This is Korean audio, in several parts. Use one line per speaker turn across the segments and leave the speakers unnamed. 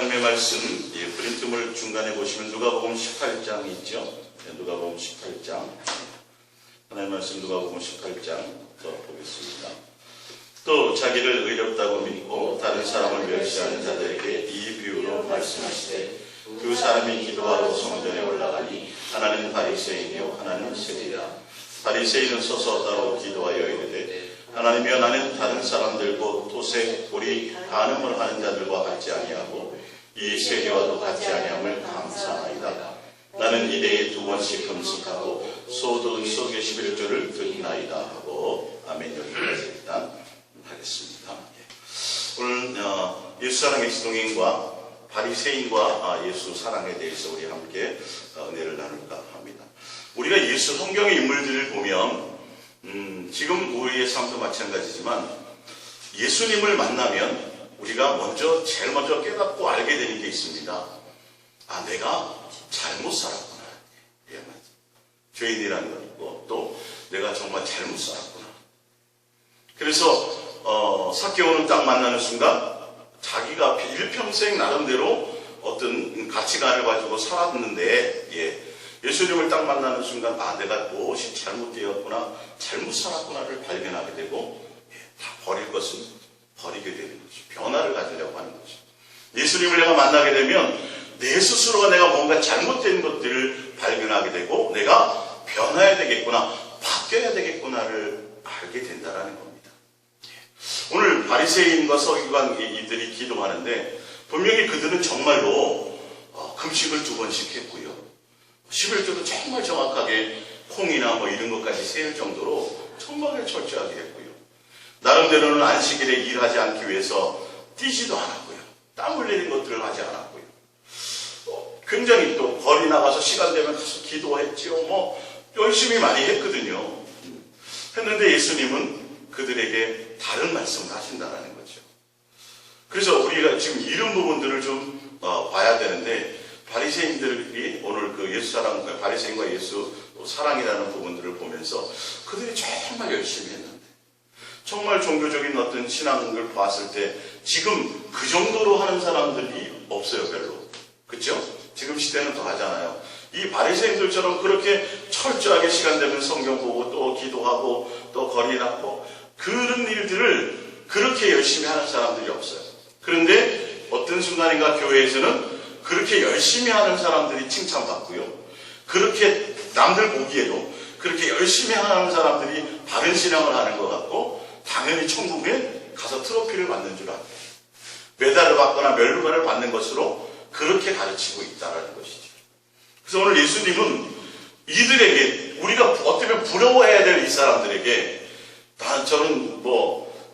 하나님의 말씀, 프린트물 중간에 보시면 누가복음 18장이 있죠. 누가복음 18장. 하나님의 말씀 누가복음 18장 더 보겠습니다. 또 자기를 의롭다고 믿고 다른 사람을 멸시하는 자들에게 이 비유로 말씀하시되 그 사람이 기도하러 성전에 올라가니 하나는 바리새인이요 하나는 세리라. 바리새인은 서서 따로 기도하여 이르되 하나님이여 나는 다른 사람들 곧 토색, 고리, 간음을 하는 자들과 같지 아니하고 이 세리와도 같지 아니함을 감사하나이다. 나는 일해에 2번씩 금식하고 소득 속의 11조를 듣나이다 하고 아멘. 여기까지 일단 하겠습니다. 오늘 예수 사랑의 지동인과 바리새인과 예수 사랑에 대해서 우리 함께 은혜를 나눌까 합니다. 우리가 예수 성경의 인물들을 보면 지금 우리의 삶도 마찬가지지만 예수님을 만나면 우리가 제일 먼저 깨닫고 알게 되는 게 있습니다. 아, 내가 잘못 살았구나. 예, 죄인이라는 거 있고 또 내가 정말 잘못 살았구나. 그래서 삭개오는 딱 만나는 순간 자기가 일평생 나름대로 어떤 가치관을 가지고 살았는데 예수님을 딱 만나는 순간 아, 내가 무엇이 잘못되었구나, 잘못 살았구나를 발견하게 되고 다 버릴 것은 버리게 되는 거죠. 변화를 가지려고 하는 거죠. 예수님을 내가 만나게 되면 내 스스로가 내가 뭔가 잘못된 것들을 발견하게 되고 내가 변화해야 되겠구나, 바뀌어야 되겠구나를 알게 된다는 겁니다. 오늘 바리새인과 서기관 이들이 기도하는데 분명히 그들은 정말로 금식을 2번씩 했고요. 11조도 정말 정확하게 콩이나 이런 것까지 세일 정도로 정말 철저하게 했고요. 나름대로는 안식일에 일하지 않기 위해서 뛰지도 않았고요. 땀 흘리는 것들을 하지 않았고요. 굉장히 또 거리 나가서 시간 되면 가서 기도했지요. 열심히 많이 했거든요. 했는데 예수님은 그들에게 다른 말씀을 하신다는 거죠. 그래서 우리가 지금 이런 부분들을 좀 봐야 되는데 바리새인들이 오늘 그 예수 사랑, 바리새인과 예수 사랑이라는 부분들을 보면서 그들이 정말 열심히 했는데 정말 종교적인 어떤 신앙을 봤을 때 지금 그 정도로 하는 사람들이 없어요, 별로. 그렇죠? 지금 시대는 더 하잖아요. 이 바리새인들처럼 그렇게 철저하게 시간 되면 성경 보고 또 기도하고 또 거리 나고 그런 일들을 그렇게 열심히 하는 사람들이 없어요. 그런데 어떤 순간인가 교회에서는 그렇게 열심히 하는 사람들이 칭찬받고요. 그렇게 남들 보기에도 그렇게 열심히 하는 사람들이 바른 신앙을 하는 것 같고 당연히 천국에 가서 트로피를 받는 줄 알고 메달을 받거나 멸관을 받는 것으로 그렇게 가르치고 있다는 것이죠. 그래서 오늘 예수님은 이들에게 우리가 어떻게 부러워해야 될 이 사람들에게 저는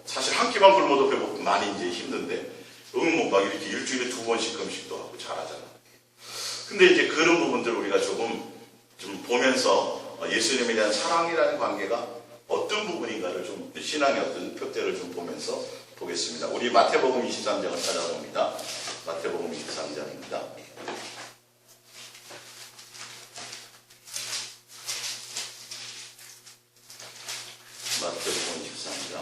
사실 한 끼만 굶어도 배고프고 많이 이제 힘든데 막 이렇게 일주일에 2번씩 금식도 하고 잘하잖아요. 근데 이제 그런 부분들을 우리가 좀 보면서 예수님에 대한 사랑이라는 관계가 어떤 부분인가를 좀 신앙의 어떤 표대를 좀 보면서 보겠습니다. 우리 마태복음 23장을 찾아봅니다. 마태복음 23장입니다. 마태복음 23장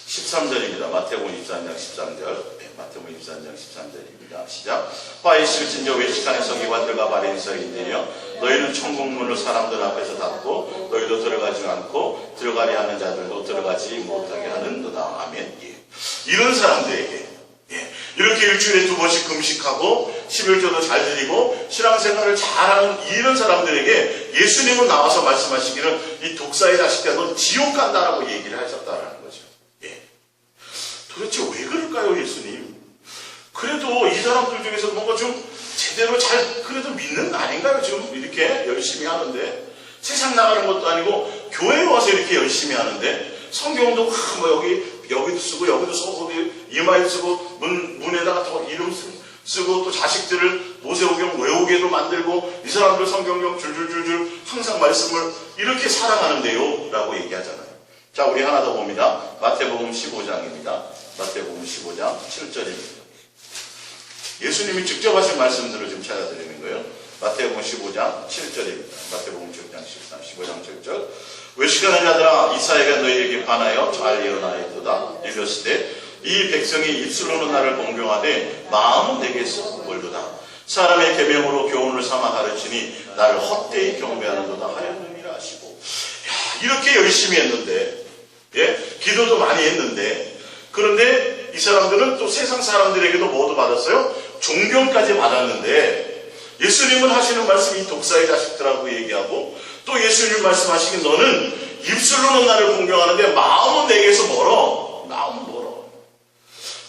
13절입니다. 마태복음 23장 13절. 마태복음 23장 13절입니다. 시작. 화 있을 진저 외식하는 서기관들과 바리새인들이여 너희는 천국문을 사람들 앞에서 닫고 너희도 들어가지 않고 들어가려 하는 자들도 들어가지 못하게 하는도다. 아멘. 이런 사람들에게 이렇게 일주일에 2번씩 금식하고 11조도 잘 드리고 신앙생활을 잘하는 이런 사람들에게 예수님은 나와서 말씀하시기를 이 독사의 자식들아 넌 지옥 간다라고 얘기를 하셨다라는 거죠. 도대체 왜 그럴까요, 예수님? 그래도 이 사람들 중에서 뭔가 좀 제대로 그래도 믿는 거 아닌가요? 지금 이렇게 열심히 하는데 세상 나가는 것도 아니고 교회에 와서 이렇게 열심히 하는데 성경도 여기도 쓰고 여기도 쓰고 이마에 쓰고 문에다가 또 이름 쓰고 또 자식들을 모세오경 외우게도 만들고 이 사람들 성경경 줄줄줄줄 항상 말씀을 이렇게 사랑하는데요 라고 얘기하잖아요. 자, 우리 하나 더 봅니다. 마태복음 15장입니다. 마태복음 15장 7절입니다. 예수님이 직접 하신 말씀들을 좀 찾아드리는 거예요. 마태복음 15장 7절입니다. 마태복음 15장 7절. 외식하는 자들아 이사야가 너희에게 관하여 잘 일어나였도다. 이르시되 이 백성이 입술로는 나를 공경하되 마음은 내게서 멀도다. 사람의 계명으로 교훈을 삼아 가르치니 나를 헛되이 경배하는도다 하였느니라 하시고, 이렇게 열심히 했는데, 기도도 많이 했는데, 그런데 이 사람들은 또 세상 사람들에게도 뭐도 받았어요? 존경까지 받았는데, 예수님은 하시는 말씀이 독사의 자식들하고 얘기하고, 또 예수님 말씀하시긴 너는 입술로는 나를 공경하는데 마음은 내게서 멀어. 마음은 멀어.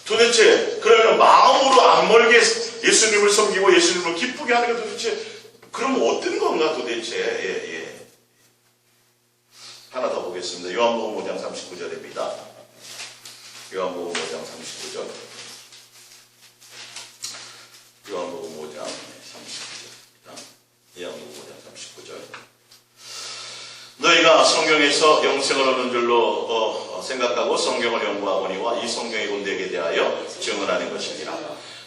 도대체 그러면 마음으로 안 멀게 예수님을 섬기고 예수님을 기쁘게 하는 게 도대체 그럼 어떤 건가 도대체. 하나 더 보겠습니다. 요한복음 5장 39절입니다. 요한복음 5장 39절. 요한복음 5장 39절입니다. 요한복음 5장 39절. 너희가 성경에서 영생을 얻는 줄로 생각하고 성경을 연구하거니와 이 성경이 곧 내게 대하여 증언하는 것이니라.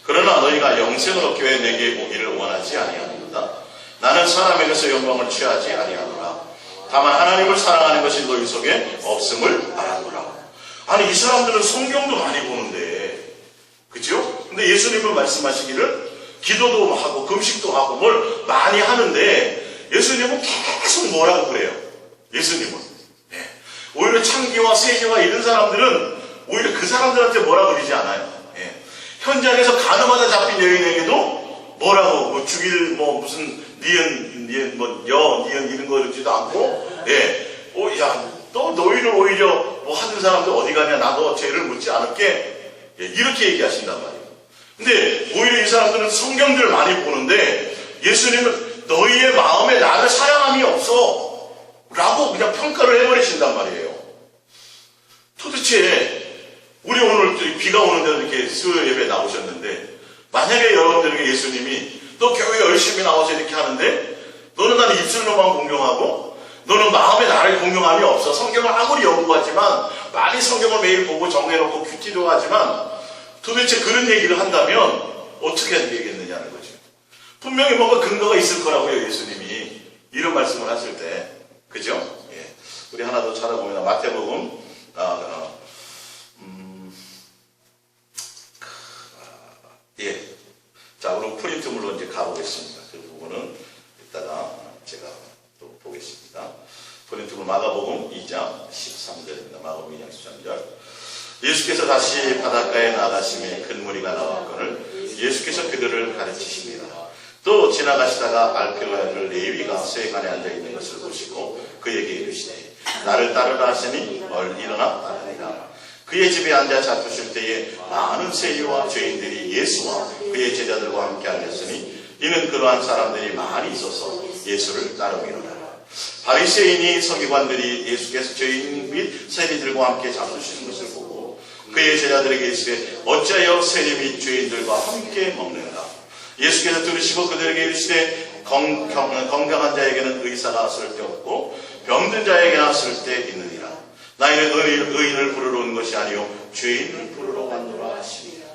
그러나 너희가 영생을 얻기 위해 내게 오기를 원하지 아니하는도다. 나는 사람에게서 영광을 취하지 아니하노라. 다만 하나님을 사랑하는 것이 너희 속에 없음을 알아노라. 아니, 이 사람들은 성경도 많이 보는데, 그죠? 근데 예수님은 말씀하시기를 기도도 하고 금식도 하고 뭘 많이 하는데 예수님은 계속 뭐라고 그래요? 예수님은 오히려 창기와 세계와 이런 사람들은 오히려 그 사람들한테 뭐라고 그러지 않아요. 현장에서 가늠하다 잡힌 여인에게도 뭐라고 죽일 무슨 니은 이런 거 그러지도 않고 또 너희를 오히려 하는 사람들 어디 가냐 나도 죄를 묻지 않을게 이렇게 얘기하신단 말이에요. 근데 오히려 이 사람들은 성경들을 많이 보는데 예수님은 너희의 마음에 나를 사랑함이 없어 라고 그냥 평가를 해버리신단 말이에요. 도대체 우리 오늘 비가 오는데 이렇게 수요 예배 나오셨는데 만약에 여러분들에게 예수님이 너 교회 열심히 나와서 이렇게 하는데 너는 나를 입술로만 공경하고 너는 마음에 나를 공경함이 없어. 성경을 아무리 연구하지만 많이 성경을 매일 보고 정해놓고 큐티도 하지만 도대체 그런 얘기를 한다면 어떻게 되겠느냐는 거죠. 분명히 뭔가 근거가 있을 거라고요. 예수님이 이런 말씀을 하실 때. 그죠? 우리 하나 더 찾아보면 마태복음 자, 그럼 프린트물로 이제 가보겠습니다. 그 부분은 이따가 제가 또 보겠습니다. 프린트물 마가복음 2장 13절입니다. 마가복음 2장 13절. 예수께서 다시 바닷가에 나가심에 큰 무리가 나왔거늘 예수께서 그들을 가르치십니다. 또 지나가시다가 알피로 아들 레위가 세간에 앉아있는 것을 보시고 그에게 이르시되 나를 따르라 하시니 일어나 따르니라. 그의 집에 앉아 잡수실 때에 많은 세리와 죄인들이 예수와 그의 제자들과 함께 앉았으니 이는 그러한 사람들이 많이 있어서 예수를 따르기로라. 바리새인이 서기관들이 예수께서 죄인 및 세리들과 함께 잡수시는 것을 보고 그의 제자들에게 이르시되 어찌하여 세리 및 죄인들과 함께 먹는가. 예수께서 들으시고 그들에게 이르시되 건강한 자에게는 의사가 쓸데없고 병든 자에게나 쓸데있느니라. 나이는 의인을 부르러 온 것이 아니요 죄인을 부르러 왔노라 하시니라.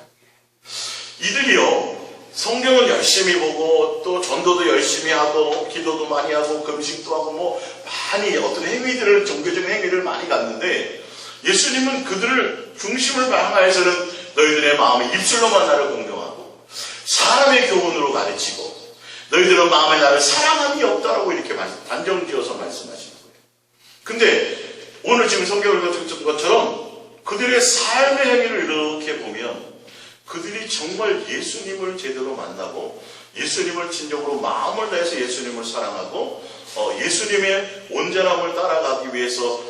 이들이요 성경을 열심히 보고 또 전도도 열심히 하고 기도도 많이 하고 금식도 하고 많이 어떤 행위들을 종교적인 행위를 많이 갔는데 예수님은 그들을 중심을 향하여서는 너희들의 마음이 입술로만 나를 공경하고 사람의 교훈으로 가르치고 너희들은 마음에 나를 사랑함이 없다라고 이렇게 단정지어서 말씀하시는 거예요. 근데 오늘 지금 성경을 읽은 것처럼 그들의 삶의 행위를 이렇게 보면 그들이 정말 예수님을 제대로 만나고 예수님을 진정으로 마음을 다해서 예수님을 사랑하고 예수님의 온전함을 따라가기 위해서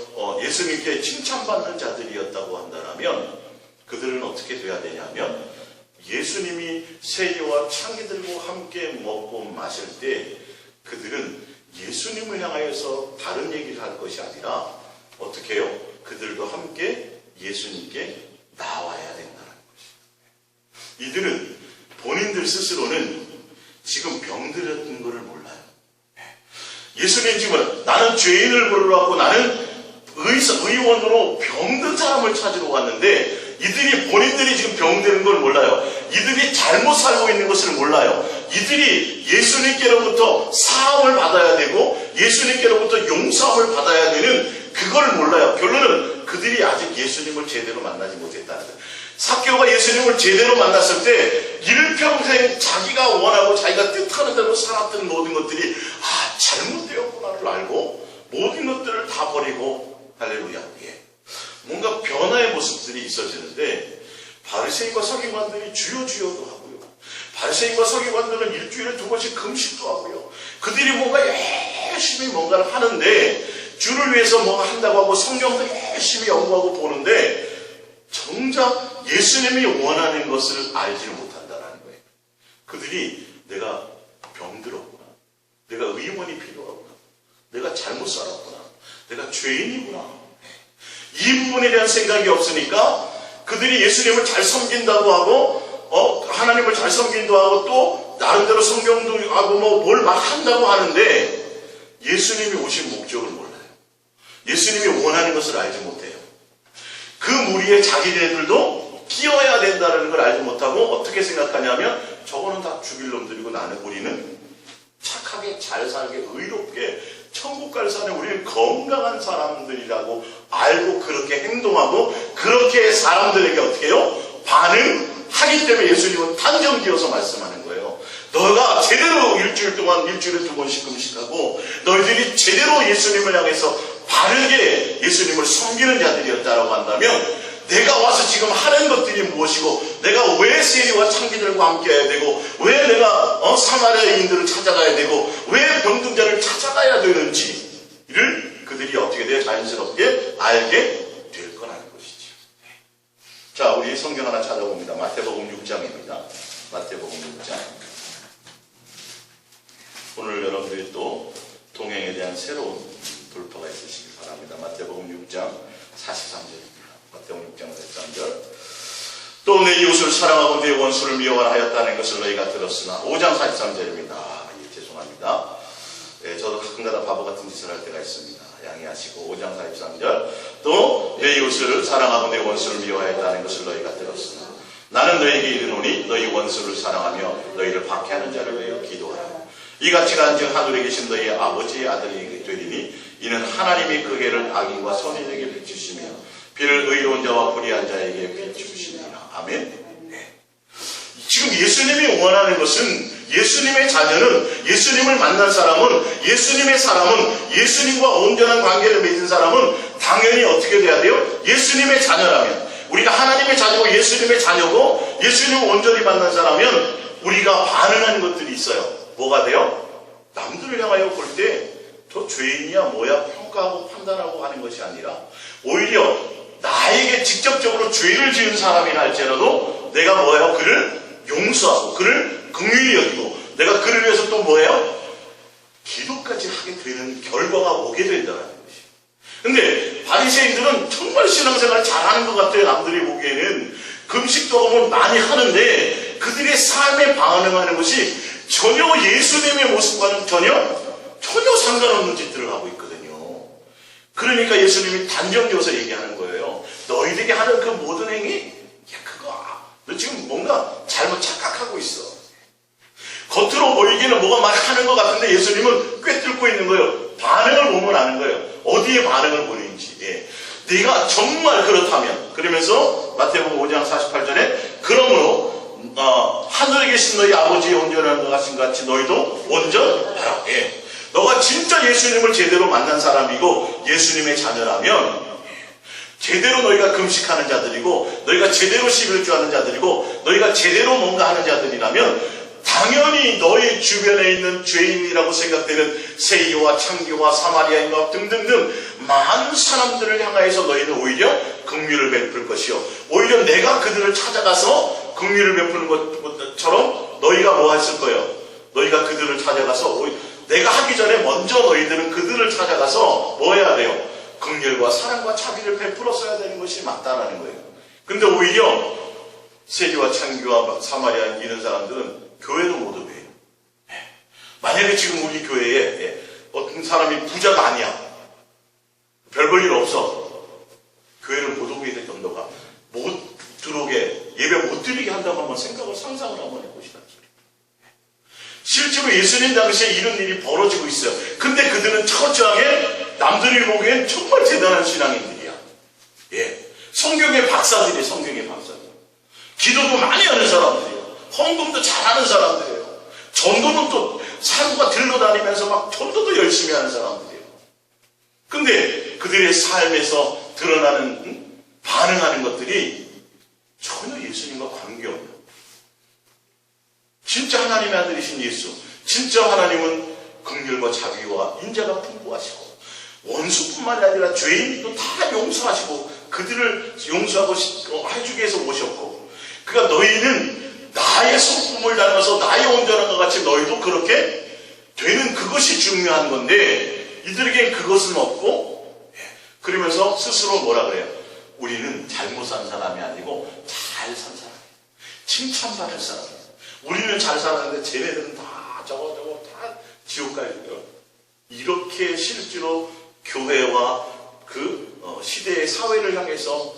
예수님께 칭찬받는 자들이었다고 한다면 그들은 어떻게 돼야 되냐면 예수님이 세리와 창기들과 함께 먹고 마실 때 그들은 예수님을 향하여서 다른 얘기를 할 것이 아니라 어떻게 해요? 그들도 함께 예수님께 나와야 된다는 것이에요. 이들은 본인들 스스로는 지금 병들었던 것을 몰라요. 예수님 지금 나는 죄인을 부르러 왔고 나는 의원으로 병든 사람을 찾으러 왔는데 이들이 본인들이 지금 병드는 걸 몰라요. 이들이 잘못 살고 있는 것을 몰라요. 이들이 예수님께로부터 사함을 받아야 되고 예수님께로부터 용서함을 받아야 되는 그걸 몰라요. 결론은 그들이 아직 예수님을 제대로 만나지 못했다는 거예요. 삭개오가 예수님을 제대로 만났을 때 일평생 자기가 원하고 자기가 뜻하는 대로 살았던 모든 것들이 잘못되었구나를 알고 모든 것들을 다 버리고 할렐루야. 뭔가 변화의 모습들이 있어지는데 바리새인과 서기관들이 주여 주여도 하고요. 바리새인과 서기관들은 일주일에 2번씩 금식도 하고요. 그들이 뭔가 열심히 뭔가를 하는데 주를 위해서 뭔가 한다고 하고 성경도 열심히 연구하고 보는데 정작 예수님이 원하는 것을 알지 못한다는 거예요. 그들이 내가 병들었구나, 내가 의원이 필요하구나, 내가 잘못 살았구나, 내가 죄인이구나, 이 부분에 대한 생각이 없으니까 그들이 예수님을 잘 섬긴다고 하고 하나님을 잘 섬긴다고 하고 또 나름대로 성경도 하고 뭘 막 한다고 하는데 예수님이 오신 목적을 몰라요. 예수님이 원하는 것을 알지 못해요. 그 무리에 자기네들도 끼어야 된다는 걸 알지 못하고 어떻게 생각하냐면 저거는 다 죽일 놈들이고 우리는 착하게 잘 살게 의롭게 천국 갈 사람이 우리는 건강한 사람들이라고 알고 그렇게 행동하고 그렇게 사람들에게 어떻게 해요? 반응하기 때문에 예수님은 단정지어서 말씀하는 거예요. 너가 제대로 일주일에 2번씩 금식하고 너희들이 제대로 예수님을 향해서 바르게 예수님을 섬기는 자들이었다라고 한다면 내가 와서 지금 하는 것들이 무엇이고 내가 왜 세리와 창기들과 함께 해야 되고 왜 내가 사마리아인들을 찾아가야 되고 왜 병든자를 찾아가야 되는지를 그들이 어떻게 돼요? 자연스럽게 알게 될 거라는 것이죠. 자, 우리 성경 하나 찾아봅니다. 마태복음 6장입니다. 마태복음 6장. 오늘 여러분들이 또 동행에 대한 새로운 돌파가 있으시기 바랍니다. 마태복음 6장 43절입니다. 마태복음 6장 43절. 또 내 이웃을 사랑하고 내 원수를 미워하라 하였다는 것을 너희가 들었으나 5장 43절입니다. 죄송합니다. 저도 가끔가다 바보 같은 짓을 할 때가 있습니다. 양해하시고 5장 43절. 또 내 이웃을 사랑하고 내 원수를 미워하였다는 것을 너희가 들었으나 나는 너희에게 이르노니 너희 원수를 사랑하며 너희를 박해하는 자를 위하여 기도하라. 이같이 간즉 하늘에 계신 너희 아버지의 아들이 되리니 이는 하나님이 그 해를 악인과 선인에게 비추시며 비를 의로운 자와 불의한 자에게 비추시니라. 아멘. 지금 예수님이 원하는 것은 예수님의 자녀는 예수님을 만난 사람은 예수님의 사람은 예수님과 온전한 관계를 맺은 사람은 당연히 어떻게 돼야 돼요? 예수님의 자녀라면 우리가 하나님의 자녀고 예수님의 자녀고 예수님을 온전히 만난 사람이면 우리가 반응하는 것들이 있어요. 뭐가 돼요? 남들을 향하여 볼 때 저 죄인이야 뭐야 평가하고 판단하고 하는 것이 아니라 오히려 나에게 직접적으로 죄를 지은 사람이라 할지라도 내가 뭐예요? 그를 용서하고 그를 긍휼히 여기고 내가 그를 위해서 또 뭐예요? 기도까지 하게 되는 결과가 오게 된다는 것이. 근데 바리새인들은 정말 신앙생활을 잘하는 것 같아요. 남들이 보기에는 금식도 하면 많이 하는데 그들의 삶에 반응하는 것이 전혀 예수님의 모습과는 전혀 상관없는 짓들을 하고 있거든요. 그러니까 예수님이 단정지어서 얘기하는 거예요. 너희들이 하는 그 모든 행위, 너 지금 뭔가 잘못 착각하고 있어. 겉으로 보이기는 뭐가 막 하는 것 같은데 예수님은 꿰뚫고 있는 거예요. 반응을 보면 아는 거예요. 어디에 반응을 보이는지. 네가 정말 그렇다면 그러면서 마태복음 5장 48절에 그러므로 하늘에 계신 너희 아버지의 온전한 것 같이 너희도 온전하라. 너가 진짜 예수님을 제대로 만난 사람이고 예수님의 자녀라면 제대로 너희가 금식하는 자들이고 너희가 제대로 11주 하는 자들이고 너희가 제대로 뭔가 하는 자들이라면 당연히 너희 주변에 있는 죄인이라고 생각되는 세리와 창기와 사마리아인과 등등등 많은 사람들을 향하여서 너희는 오히려 긍휼을 베풀 것이요 오히려 내가 그들을 찾아가서 긍휼을 베푸는 것처럼 너희가 뭐 했을 거예요? 너희가 그들을 찾아가서 내가 하기 전에 먼저 너희들은 그들을 찾아가서 뭐 해야 돼요? 긍휼과 사랑과 자비를 베풀었어야 되는 것이 맞다라는 거예요. 근데 오히려 세리와 창기와 사마리아인 이런 사람들은 교회도 못 오게 해요. 만약에 지금 우리 교회에 어떤 사람이 부자가 아니야. 별 볼 일 없어. 교회를 못 오게 될 정도가 못 들어오게 예배 못 드리게 한다고 한번 상상을 한번 해보시라. 실제로 예수님 당시에 이런 일이 벌어지고 있어요. 근데 그들은 처절하게 남들이 보기엔 정말 대단한 신앙인들이야. 성경의 박사들이 성경의 박사들. 기도도 많이 하는 사람들이에요. 헌금도 잘하는 사람들이에요. 전도는 또 산과 들러 다니면서 막 전도도 열심히 하는 사람들이에요. 근데 그들의 삶에서 드러나는 반응하는 것들이 전혀 예수님과 관계없는, 진짜 하나님의 아들이신 예수, 진짜 하나님은 긍휼과 자비와 인자가 풍부하시고 원수뿐만이 아니라 죄인도 다 용서하시고 그들을 용서하고 해주기 위해서 오셨고, 그러니까 너희는 나의 성품을 닮아서 나의 온전한 것 같이 너희도 그렇게 되는 그것이 중요한 건데 이들에겐 그것은 없고, 그러면서 스스로 뭐라 그래요? 우리는 잘못 산 사람이 아니고 잘 산 사람이에요. 칭찬받을 사람이에요. 우리는 잘 살았는데 쟤네들은 다 저거 다 지옥 가야 돼요. 이렇게 실제로 교회와 그 시대의 사회를 향해서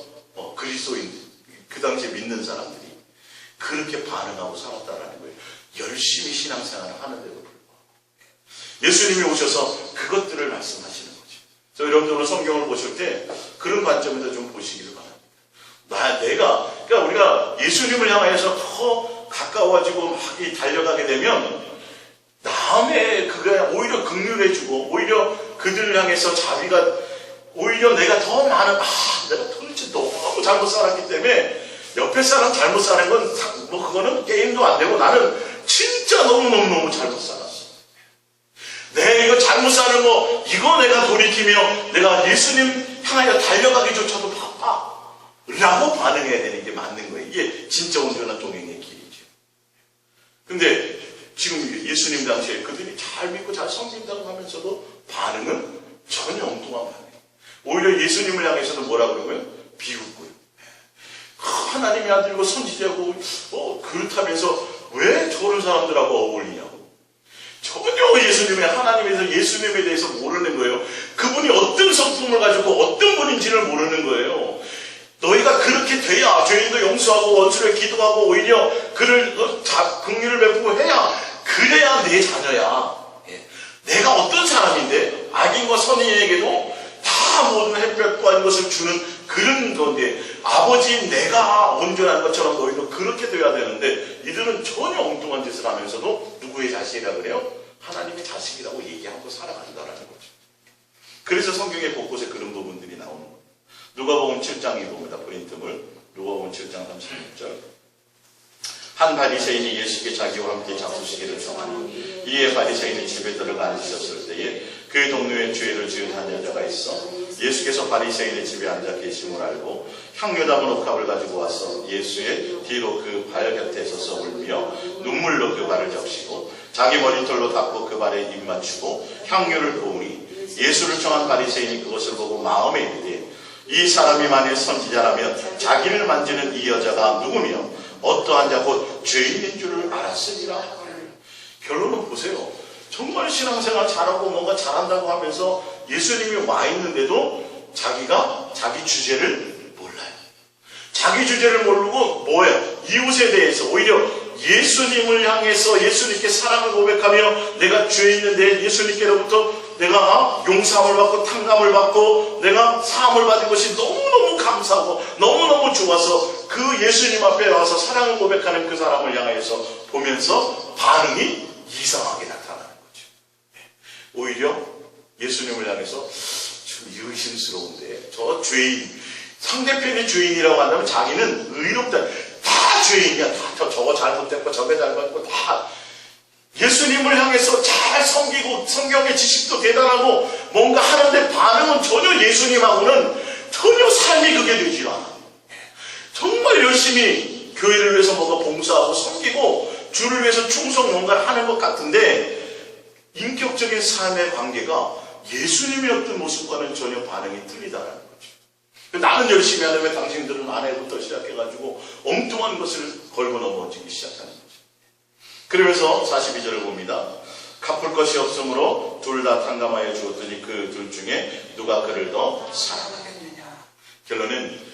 그리스도인, 그 당시에 믿는 사람들이 그렇게 반응하고 살았다라는 거예요. 열심히 신앙생활을 하는데도 불구하고 예수님이 오셔서 그것들을 말씀하시는 거죠. 그래서 여러분들 오늘 성경을 보실 때 그런 관점에서 좀 보시기를 바랍니다. 그러니까 우리가 예수님을 향해서 더 가까워지고 막 달려가게 되면 남의 그가 오히려 긍휼해주고 오히려 그들을 향해서 자비가 오히려 내가 더 많은 내가 도대체 너무 잘못 살았기 때문에 옆에 사람 잘못 사는 건 그거는 게임도 안 되고 나는 진짜 너무 잘못 살았어. 내가 이거 잘못 사는 거 이거 내가 돌이키며 내가 예수님 향하여 달려가기조차도 바빠 라고 반응해야 되는 게 맞는 거예요. 이게 진짜 온전한 동행의 길이죠. 근데 지금 예수님 당시에 그들이 잘 믿고 잘 섬긴다고 하면서도 반응은 전혀 엉뚱한 반응이에요. 오히려 예수님을 향해서도 뭐라 그러고요? 비웃고요. 하나님의 아들이고 선지자고 그렇다면서 왜 저런 사람들하고 어울리냐고. 전혀 예수님의 하나님에서 예수님에 대해서 모르는 거예요. 그분이 어떤 성품을 가지고 어떤 분인지를 모르는 거예요. 너희가 그렇게 돼야 죄인도 용서하고 원수를 기도하고 오히려 그를 긍휼을 베푸고 해야 그래야 내 자녀야. 내가 어떤 사람인데 악인과 선인에게도 다 모든 햇볕과 이것을 주는 그런 건데 아버지인 내가 온전한 것처럼 너희도 그렇게 돼야 되는데 이들은 전혀 엉뚱한 짓을 하면서도 누구의 자식이라 그래요? 하나님의 자식이라고 얘기하고 살아간다라는 거죠. 그래서 성경의 곳곳에 그런 부분들이 나오는 거예요. 누가복음 7장이 봅니다. 프린트물 누가복음 7장 36절. 한 바리새인이 예수께 자기와 함께 잡수시기를 청하니 이에 바리새인이 집에 들어가 앉으셨을 때에 그 동네에 죄를 지은 한 여자가 있어 예수께서 바리새인의 집에 앉아 계심을 알고 향유 담은 옥합을 가지고 와서 예수의 뒤로 그 발 곁에 서서 울며 눈물로 그 발을 적시고 자기 머리털로 닦고 그 발에 입 맞추고 향유를 부으니 예수를 청한 바리새인이 그것을 보고 마음에 이르되 이 사람이 만일 선지자라면 자기를 만지는 이 여자가 누구며 어떠한 자 곧 죄인인 줄을 알았으리라. 결론은 보세요. 정말 신앙생활 잘하고 뭔가 잘한다고 하면서 예수님이 와 있는데도 자기가 자기 주제를 몰라요. 자기 주제를 모르고 뭐예요? 이웃에 대해서 오히려 예수님을 향해서 예수님께 사랑을 고백하며 내가 죄 있는데 예수님께로부터 내가 용서함을 받고 탕감을 받고 내가 사함을 받은 것이 너무너무 감사하고 너무너무 좋아서 그 예수님 앞에 와서 사랑을 고백하는 그 사람을 향해서 보면서 반응이 이상하게 나타나는 거죠. 오히려 예수님을 향해서 좀 의심스러운데 저 죄인, 상대편이 죄인이라고 한다면 자기는 의롭다. 다 죄인이야. 다 저거 잘못됐고 저게 잘못됐고 다. 예수님을 향해서 잘 섬기고 성경의 지식도 대단하고 뭔가 하는데 반응은 전혀 예수님하고는 전혀 삶이 그게 되질 않아. 정말 열심히 교회를 위해서 뭔가 봉사하고 섬기고 주를 위해서 충성 뭔가를 하는 것 같은데 인격적인 삶의 관계가 예수님의 어떤 모습과는 전혀 반응이 틀리다라는 거죠. 나는 열심히 하는데 당신들은 안 해부터 시작해가지고 엉뚱한 것을 걸고 넘어지기 시작하는 거죠. 그러면서 42절을 봅니다. 갚을 것이 없으므로 둘 다 탕감하여 주었더니 그 둘 중에 누가 그를 더 사랑하겠느냐. 결론은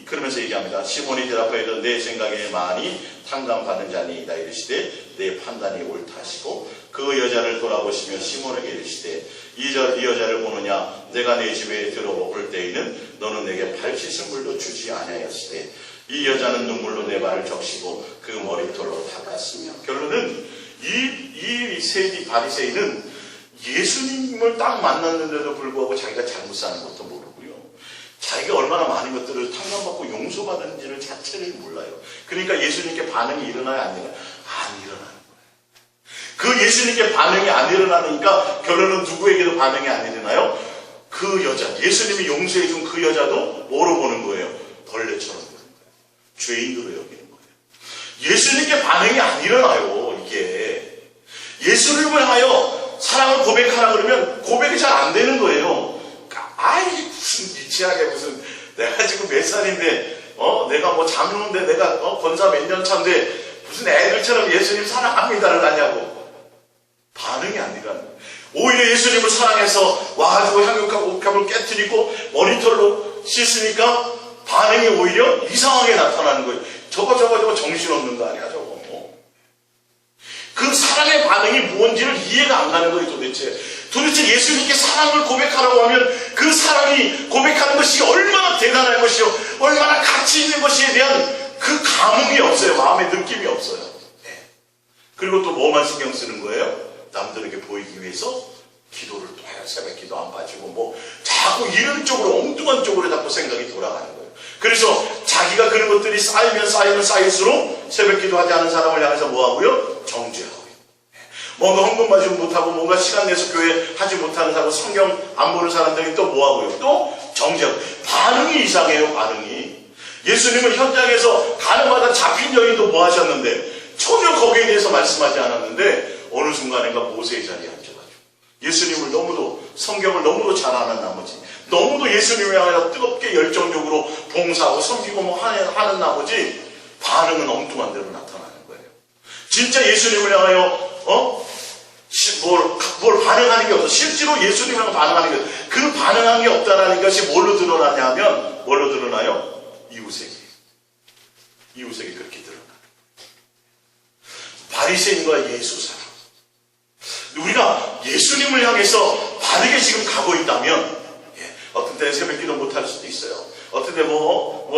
그러면서 얘기합니다. 시몬이 대답하여 내 생각에 많이 탕감받는 자니이다 이르시되 내 판단이 옳다 하시고 그 여자를 돌아보시며 시몬에게 이르시되 이 여자를 보느냐 내가 내 집에 들어올 때에는 너는 내게 발 씻은 물도 주지 아니하였으되 이 여자는 눈물로 내 발을 적시고 그 머리털로 닦았으며. 결론은 이 세리 바리새인은 예수님을 딱 만났는데도 불구하고 자기가 잘못 사는 것도 모르고요. 자기가 얼마나 많은 것들을 탕감받고 용서받은지를 자체를 몰라요. 그러니까 예수님께 반응이 일어나야 안 일어나요? 안 일어나는 거예요. 그 예수님께 반응이 안 일어나니까 결론은 누구에게도 반응이 안 일어나요? 그 여자, 예수님이 용서해 준 그 여자도 뭐로 보는 거예요? 벌레처럼 보는 거예요. 죄인으로 여기는 거예요. 예수님께 반응이 안 일어나요. 이게 예수님을 하여 사랑을 고백하라 그러면 고백이 잘 안 되는 거예요. 아이 무슨 유치하게 무슨 내가 지금 몇 살인데 내가 뭐 장로인데 내가 권사 몇 년 차인데 무슨 애들처럼 예수님 사랑합니다를 하냐고. 반응이 안 일어나는 거예요. 오히려 예수님을 사랑해서 와가지고 향유하고 옥합을 깨뜨리고 머리털로 씻으니까 반응이 오히려 이상하게 나타나는 거예요. 저거 정신없는 거 아니야 저거. 그 사랑의 반응이 뭔지를 이해가 안 가는 거예요. 도대체 예수님께 사랑을 고백하라고 하면 그 사랑이 고백하는 것이 얼마나 대단한 것이요 얼마나 가치 있는 것이에 대한 그 감흥이 없어요. 마음의 느낌이 없어요. 그리고 또 뭐만 신경 쓰는 거예요? 남들에게 보이기 위해서 기도를 또 해요. 새벽 기도 안 빠지고 뭐 자꾸 이런 쪽으로 엉뚱한 쪽으로 자꾸 생각이 돌아가는 거예요. 그래서 자기가 그런 것들이 쌓이면 쌓일수록 새벽 기도하지 않은 사람을 향해서 뭐하고요? 정죄하고요. 뭔가 헌금 받지 못하고 뭔가 시간 내서 교회 하지 못하는 사람, 성경 안 보는 사람들이 또 뭐하고요? 또 정죄하고. 반응이 이상해요. 반응이. 예수님은 현장에서 가늠하다 잡힌 여인도 뭐 하셨는데 전혀 거기에 대해서 말씀하지 않았는데 어느 순간인가 모세의 자리에 앉아가지고 예수님을 너무도 성경을 너무도 잘 아는 나머지 너무도 예수님을 향해 뜨겁게 열정적으로 봉사하고 섬기고 뭐 하는 나머지 반응은 엉뚱한 대로 나타나는 거예요. 진짜 예수님을 향하여 뭘 반응하는 게 없어. 실제로 예수님을 향해 반응하는 게 없어. 그 반응한 게 없다라는 것이 뭘로 드러나냐면 뭘로 드러나요? 이웃에게 그렇게 드러나요. 바리새인과 예수 사랑. 우리가 예수님을 향해서 바르게 지금 가고 있다면 어떤 때는 새벽 기도 못할 수도 있어요. 어떤 때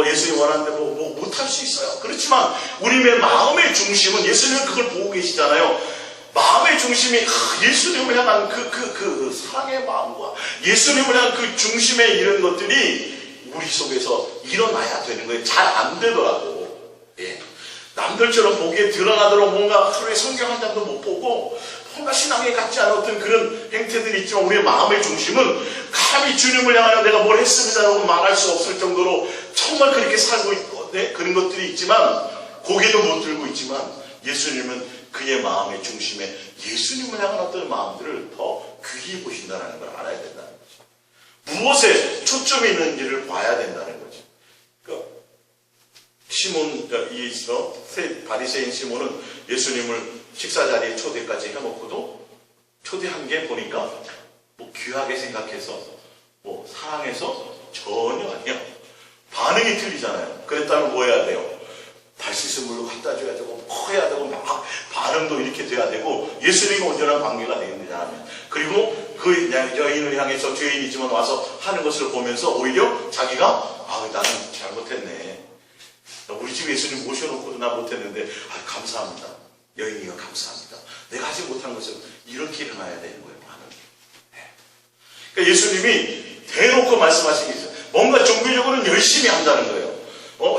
예수님 원하는데 못할 수 있어요. 그렇지만 우리의 마음의 중심은 예수님은 그걸 보고 계시잖아요. 마음의 중심이 예수님을 향한 그 사랑의 마음과 예수님을 향한 그 중심에 이런 것들이 우리 속에서 일어나야 되는 거예요. 잘 안 되더라도. 남들처럼 보기에 드러나도록 뭔가 하루에 성경 한 장도 못 보고 뭔가 신앙에 같지 않은 어떤 그런 행태들이 있지만 우리의 마음의 중심은 감히 주님을 향하여 내가 뭘 했습니다라고 말할 수 없을 정도로 정말 그렇게 살고 있고 그런 것들이 있지만 고개도 못 들고 있지만 예수님은 그의 마음의 중심에 예수님을 향한 어떤 마음들을 더 귀히 보신다는 걸 알아야 된다는 거죠. 무엇에 초점이 있는지를 봐야 된다는 거죠. 그러니까 시몬, 바리새인 시몬은 예수님을 식사 자리에 초대까지 해놓고도 초대한 게 보니까 귀하게 생각해서 사랑해서 전혀 아니야. 반응이 틀리잖아요. 그랬다면 뭐 해야 돼요? 발 씻은 물로 갖다 줘야 되고 해야 되고 막 반응도 이렇게 돼야 되고 예수님과 온전한 관계가 되겠느냐. 그리고 그 여인을 향해서 죄인이지만 와서 하는 것을 보면서 오히려 자기가 나는 잘못했네. 우리 집에 예수님 모셔놓고도 나 못했는데 감사합니다. 여인이가 감사합니다. 내가 하지 못한 것은 이렇게 일어나야 되는 거예요. 그러니까 예수님이 대놓고 말씀하신 게 있어요. 뭔가 종교적으로는 열심히 한다는 거예요.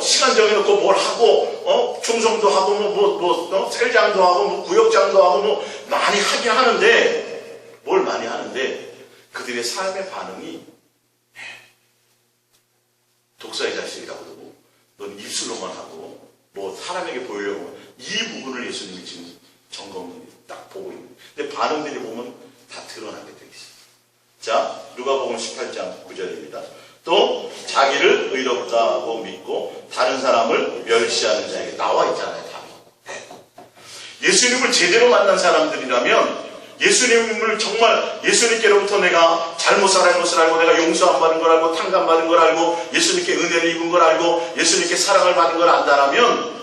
시간 정해놓고 뭘 하고 충성도 하고 셀장도 하고 구역장도 하고 많이 하긴 하는데 뭘 많이 하는데 그들의 삶의 반응이 독사의 자식이라고 그러고 넌 입술로만 하고 사람에게 보이려고 이 부분을 예수님이 지금 점검을 딱 보고 있는. 근데 반응들이 보면 다 드러나게 되어 있어요. 자, 누가복음 18장 9절입니다. 또 자기를 의롭다고 믿고 다른 사람을 멸시하는 자에게 나와 있잖아요. 답이. 예수님을 제대로 만난 사람들이라면 예수님을 정말 예수님께로부터 내가 잘못 살아온 것을 알고 내가 용서 안 받은 걸 알고 탕감 받은 걸 알고 예수님께 은혜를 입은 걸 알고 예수님께 사랑을 받은 걸 안다라면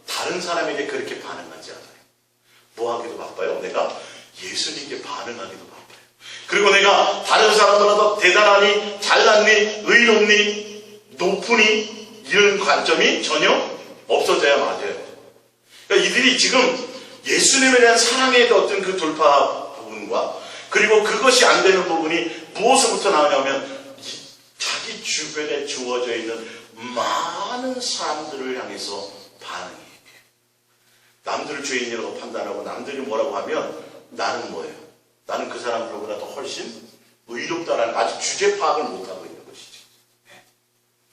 다른 사람에게 그렇게 반응하지 않아요. 뭐 하기도 바빠요? 내가 예수님께 반응하기도 바빠요. 그리고 내가 다른 사람보다 더 대단하니 잘났니 의롭니 높으니 이런 관점이 전혀 없어져야 맞아요. 그러니까 이들이 지금 예수님에 대한 사랑의 어떤 그 돌파 부분과 그리고 그것이 안 되는 부분이 무엇으로부터 나오냐면 자기 주변에 주어져 있는 많은 사람들을 향해서 반응이에요. 남들을 죄인이라고 판단하고 남들이 뭐라고 하면 나는 뭐예요? 나는 그 사람들보다 더 훨씬 의롭다라는 아직 주제 파악을 못하고 있는 것이죠.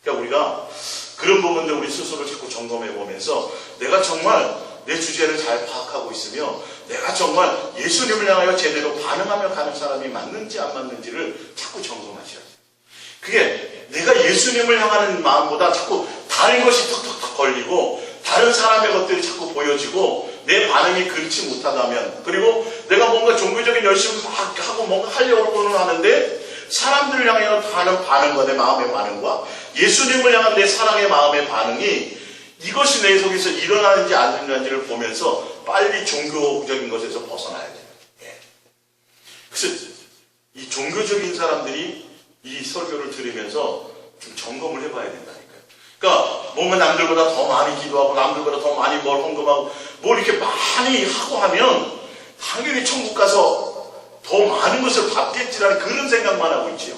그러니까 우리가 그런 부분들 우리 스스로 자꾸 점검해 보면서 내가 정말 내 주제를 잘 파악하고 있으며 내가 정말 예수님을 향하여 제대로 반응하며 가는 사람이 맞는지 안 맞는지를 자꾸 점검하셔야 돼요. 그게 내가 예수님을 향하는 마음보다 자꾸 다른 것이 턱턱턱 걸리고 다른 사람의 것들이 자꾸 보여지고 내 반응이 그렇지 못하다면 그리고 내가 뭔가 종교적인 열심을 막 하고 뭔가 하려고는 하는데 사람들을 향하여 하는 반응과 내 마음의 반응과 예수님을 향한 내 사랑의 마음의 반응이 이것이 내 속에서 일어나는지 안 일어나는지를 보면서 빨리 종교적인 것에서 벗어나야 돼요. 그래서 이 종교적인 사람들이 이 설교를 들으면서 좀 점검을 해봐야 된다니까요. 그러니까 뭔가 남들보다 더 많이 기도하고 남들보다 더 많이 뭘 헌금하고 뭘 이렇게 많이 하고 하면 당연히 천국 가서 더 많은 것을 받겠지라는 그런 생각만 하고 있지요.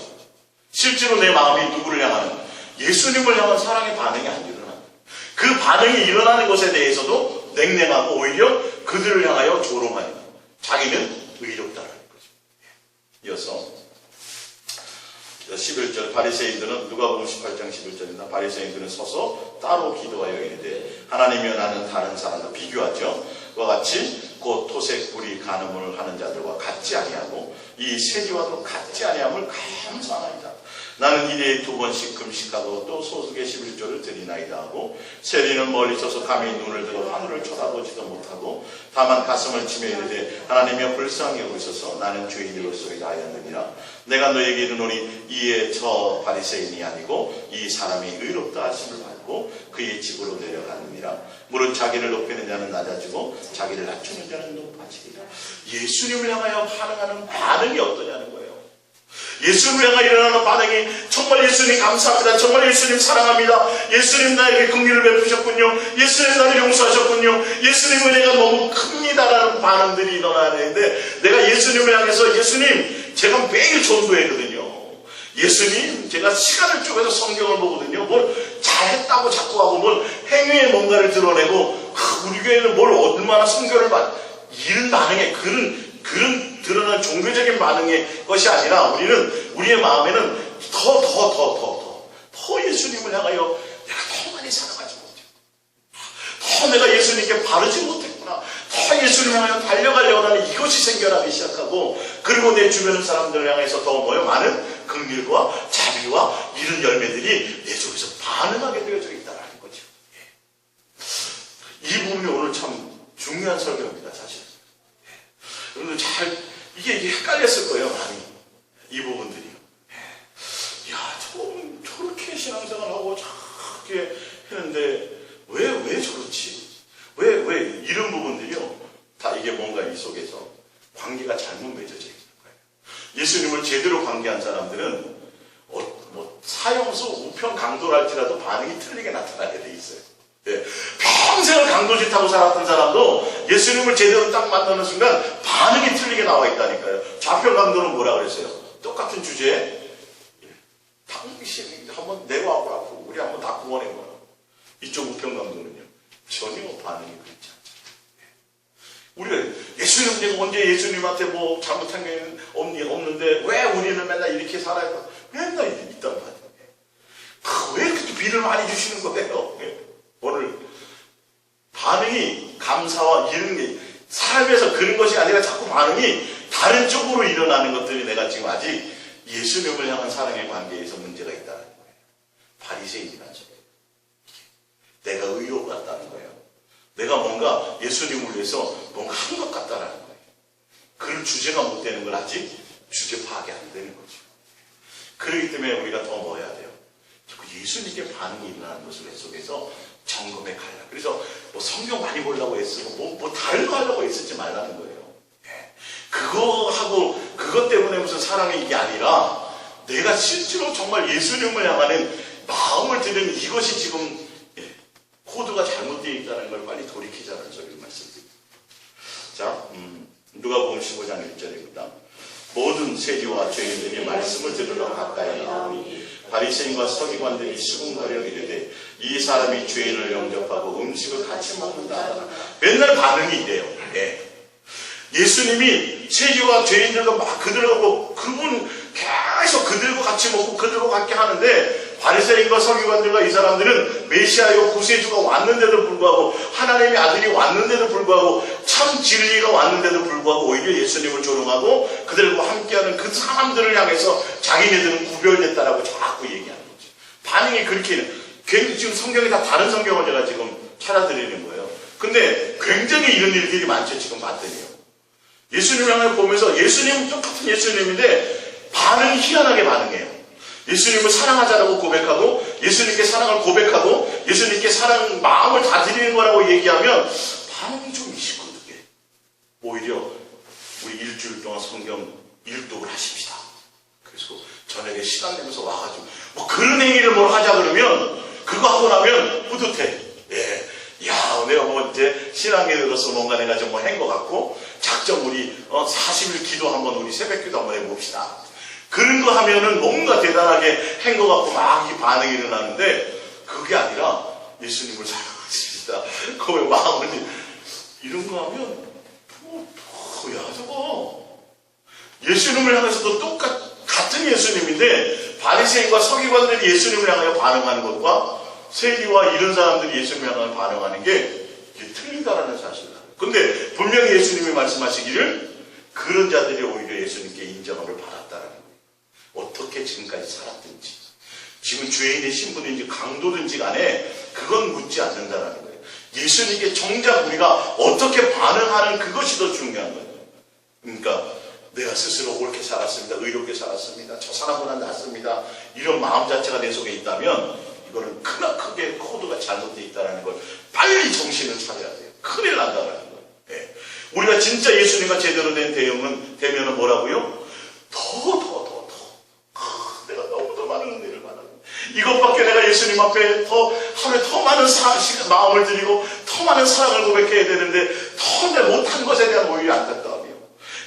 실제로 내 마음이 누구를 향하는 예수님을 향한 사랑의 반응이 안 일어나. 그 반응이 일어나는 것에 대해서도 냉랭하고 오히려 그들을 향하여 조롱하는 자기는 의롭다라는 거죠. 이어서 11절 바리새인들은 누가복음 18장 11절입니다. 바리새인들은 서서 따로 기도하여 이르되 하나님이여 나는 다른 사람과 비교하죠. 그와 같이 곧 토색 불이 간음을 하는 자들과 같지 아니하고 이 세리와도 같지 아니함을 감사하나이다. 나는 일에 2번씩 금식하고 또 소득의 11조를 드리나이다 하고 세리는 멀리 서서 감히 눈을 들어 하늘을 쳐다보지도 못하고 다만 가슴을 치며 이르되 하나님이여 불쌍히 여기소서 나는 죄인으로서이다 하였느니라. 내가 너에게 이르노니 이에 저 바리새인이 아니고 이 사람이 의롭다 하심을 받고 그의 집으로 내려가느니라. 무릇 자기를 높이는 자는 낮아지고 자기를 낮추는 자는 높아지리라. 예수님을 향하여 반응하는 반응이 어떠냐는 거예요. 예수님을 향하여 일어나는 반응이 정말 예수님 감사합니다. 정말 예수님 사랑합니다. 예수님 나에게 긍휼을 베푸셨군요. 예수님 나를 용서하셨군요. 예수님 은혜가 너무 큽니다라는 반응들이 일어나야 되는데 내가 예수님을 향해서 예수님 제가 매일 전도했거든요. 예수님 제가 시간을 쪼개서 성경을 보거든요. 뭘 잘했다고 자꾸 하고 뭘 행위에 뭔가를 드러내고 우리 교회는 뭘 얼마나 성경을 이런 반응에 그런 드러난 종교적인 반응의 것이 아니라 우리는 우리의 마음에는 더 예수님을 향하여 내가 더 많이 사랑하지 못해. 더 내가 예수님께 바르지 못했구나. 더 예수님을 향하여 달려가려고 하는 이것이 생겨나기 시작하고 그리고 내 주변 사람들을 향해서 더 많은 긍휼과 자비와 이런 열매들이 내 속에서 반응하게 되어져 있다는 거죠. 이 부분이 오늘 참 중요한 설교입니다. 사실. 여러분들 이게 헷갈렸을 거예요, 많이. 이 부분들이요. 야, 저렇게 신앙생활하고 저렇게 했는데, 왜 저렇지? 왜 이런 부분들이요. 다 이게 뭔가 이 속에서 관계가 잘못 맺어져 있는 거예요. 예수님을 제대로 관계한 사람들은, 사형수 우편 강도랄지라도 반응이 틀리게 나타나게 돼 있어요. 예. 평생을 강도짓하고 살았던 사람도 예수님을 제대로 딱 만나는 순간 반응이 틀리게 나와 있다니까요. 좌편 강도는 뭐라 그랬어요? 똑같은 주제에 당신이 한번 내려와보라고 우리 한번 다 구원해보라. 이쪽 우편 강도는요. 전혀 반응이 그렇지 않죠. 우리가 예수님 내가 언제 예수님한테 뭐 잘못한 게 없는데 왜 우리는 맨날 이렇게 살아야 맨날 있단 말이에요. 왜 이렇게 비를 많이 주시는 거예요? 오늘 반응이 감사와 이런 게 삶에서 그런 것이 아니라 자꾸 반응이 다른 쪽으로 일어나는 것들이 내가 지금 아직 예수님을 향한 사랑의 관계에서 문제가 있다는 거예요. 바리새인이라는 소리. 내가 의로운 것 같다는 거예요. 내가 뭔가 예수님을 위해서 뭔가 한 것 같다는 거예요. 그런 주제가 못 되는 건 아직 주제 파악이 안 되는 거죠. 그렇기 때문에 우리가 더 뭐 해야 돼요? 예수님께 반응이 일어나는 것을 내 속에서 점검해 가야. 그래서 뭐 성경 많이 보려고 애쓰고 뭐 다른 거 하려고 애쓰지 말라는 거예요. 그거 하고 그것 때문에 무슨 사랑이 이게 아니라 내가 실제로 정말 예수님을 향하는 마음을 들으면 이것이 지금 코드가 잘못되어 있다는 걸 빨리 돌이키자는 소리를 말씀드립니다. 자, 누가복음 15장 1절입니다. 모든 세리와 죄인들이 말씀을 들으러 가까이 나오니 바리새인과 서기관들이 수군거려 이르되 이 사람이 죄인을 영접하고 음식을 같이 먹는다. 맨날 반응이 이래요. 예수님이 세리와 죄인들과 막 그들하고 그분 계속 그들과 같이 먹고 그들과 같이 하는데 바리새인과 서기관들과 이 사람들은 메시아요 구세주가 왔는데도 불구하고 하나님의 아들이 왔는데도 불구하고 참 진리가 왔는데도 불구하고 오히려 예수님을 조롱하고 그들과 함께하는 그 사람들을 향해서 자기네들은 구별됐다라고 자꾸 얘기하는 거죠. 반응이 그렇게 굉장히 지금 성경이 다 다른 성경을 제가 지금 찾아드리는 거예요. 근데 굉장히 이런 일들이 많죠. 지금 봤더니요. 예수님을 향해 보면서 예수님은 똑같은 예수님인데 반응이 희한하게 반응해요. 예수님을 사랑하자라고 고백하고 예수님께 사랑을 고백하고 예수님께 사랑 마음을 다 드리는 거라고 얘기하면 반응이 좀 미식거든요. 오히려 우리 일주일 동안 성경 일독을 하십시다. 그래서 저녁에 시간 내면서 와가지고 뭐 그런 행위를 뭘 하자 그러면 그거 하고 나면 뿌듯해. 야, 내가 뭐 이제 신앙에 들어서 뭔가 내가 좀 뭐 한 것 같고 작정 우리 40일 기도 한번 우리 새벽 기도 한번 해봅시다. 그런 거 하면은 뭔가 대단하게 한 것 같고 막 이 반응이 일어나는데 그게 아니라 예수님을 사랑하십시다. 그거에 마음을 이런 거 하면 뭐야 저거 예수님을 향해서도 같은 예수님인데 바리새인과 서기관들이 예수님을 향하여 반응하는 것과 세리와 이런 사람들이 예수님을 향하여 반응하는 게 틀리다라는 사실을 알아요. 근데 분명히 예수님이 말씀하시기를 그런 자들이 오히려 예수님께 인정함을 받았다라는 거예요. 어떻게 지금까지 살았든지 지금 죄인의 신분인지 강도든지 간에 그건 묻지 않는다라는 거예요. 예수님께 정작 우리가 어떻게 반응하는 그것이 더 중요한 거예요. 그러니까 내가 스스로 옳게 살았습니다. 의롭게 살았습니다. 저 사람보다 낫습니다. 이런 마음 자체가 내 속에 있다면 이거는 크게 코드가 잘못되어 있다는 걸 빨리 정신을 차려야 돼요. 큰일 난다는 거예요. 우리가 진짜 예수님과 제대로 된 되면은 뭐라고요? 내가 너무도 많은 은혜를 받았는데 이것밖에 내가 예수님 앞에 하루에 더 많은 마음을 드리고 더 많은 사랑을 고백해야 되는데 더 내가 못한 것에 대한 오히려 안타까움이요.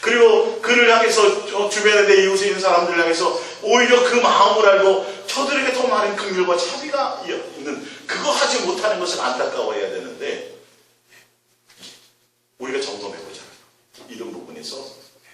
그리고 그를 향해서 주변에 내 이웃에 있는 사람들을 향해서 오히려 그 마음을 알고 저들에게 더 많은 긍휼과 자비가 있는 그거 하지 못하는 것을 안타까워해야 되는데 우리가 점검해보자. 이런 부분에서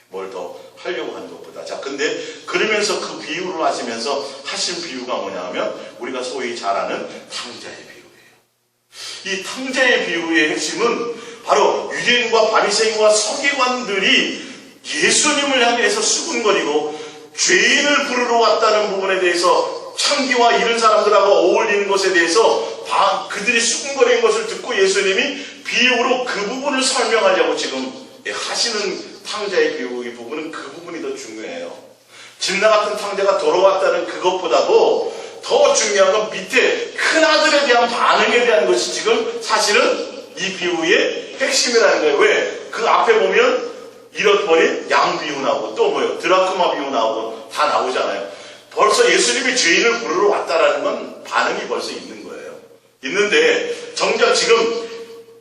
뭘 더 하려고 하는 것보다. 자, 근데 그러면서 그 비유를 하시면서 하신 비유가 뭐냐 하면 우리가 소위 잘 아는 탕자의 비유예요. 이 탕자의 비유의 핵심은 바로 유대인과 바리새인과 서기관들이 예수님을 향해서 수군거리고 죄인을 부르러 왔다는 부분에 대해서 창기와 이런 사람들하고 어울리는 것에 대해서 그들이 수군거리는 것을 듣고 예수님이 비유로 그 부분을 설명하려고 지금 하시는 탕자의 비유의 부분은 그 부분이 더 중요해요. 진나 같은 탕자가 돌아왔다는 그것보다도 더 중요한 건 밑에 큰아들에 대한 반응에 대한 것이 지금 사실은 이 비유의 핵심이라는 거예요. 왜? 그 앞에 보면 잃어버린 양 비유 나오고 또 뭐예요? 드라크마 비유 나오고 다 나오잖아요. 벌써 예수님이 죄인을 부르러 왔다라는 건 반응이 벌써 있는 거예요. 있는데 정작 지금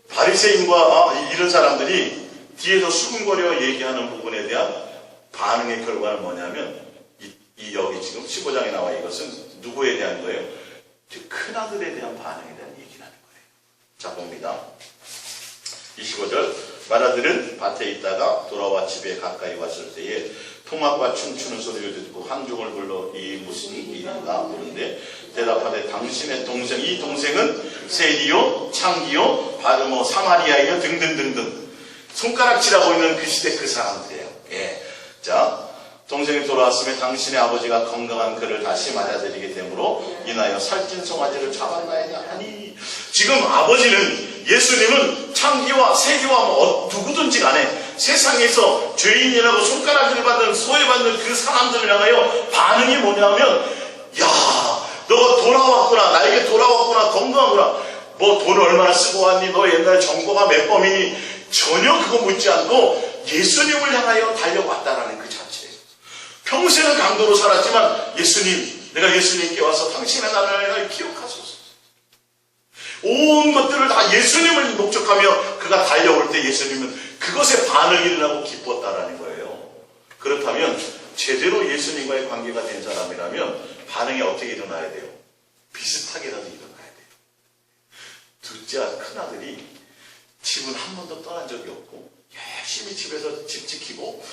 바리새인과 이런 사람들이 뒤에서 수군거려 얘기하는 부분에 대한 반응의 결과는 뭐냐면 여기 지금 15장에 나와 이것은 누구에 대한 거예요? 큰아들에 대한 반응에 대한 얘기라는 거예요. 자, 봅니다. 25절 맏아들은 밭에 있다가 돌아와 집에 가까이 왔을 때에 통악과 춤추는 소리를 듣고 한중을 불러 이 무슨 일인가 물은데 대답하되 당신의 동생 이 동생은 세리요 창기요 바르모 사마리아이요 등등등등 손가락질하고 있는 그 시대 그 사람들이에요. 자, 동생이 돌아왔으면 당신의 아버지가 건강한 그를 다시 맞아들이게 되므로 인하여 살찐 송아지를 잡았나이냐 하니 지금 아버지는 예수님은 창기와 세리와 누구든지 간에 세상에서 죄인이라고 손가락질을 받는 소외받는 그 사람들을 향하여 반응이 뭐냐면 야 너가 돌아왔구나 나에게 돌아왔구나 건강하구나 뭐 돈 얼마나 쓰고 왔니 너 옛날에 정보가 몇 범이니 전혀 그거 묻지 않고 예수님을 향하여 달려왔다라는 그 자체예요. 평생을 강도로 살았지만 예수님 내가 예수님께 와서 당신의 나라를 기억하소서. 온 것들을 다 예수님을 목적하며 그가 달려올 때 예수님은 그것에 반응이 일어나고 기뻤다라는 거예요. 그렇다면 제대로 예수님과의 관계가 된 사람이라면 반응이 어떻게 일어나야 돼요? 비슷하게라도 일어나야 돼요. 둘째 큰아들이 집은 한 번도 떠난 적이 없고 열심히 집에서 집 지키고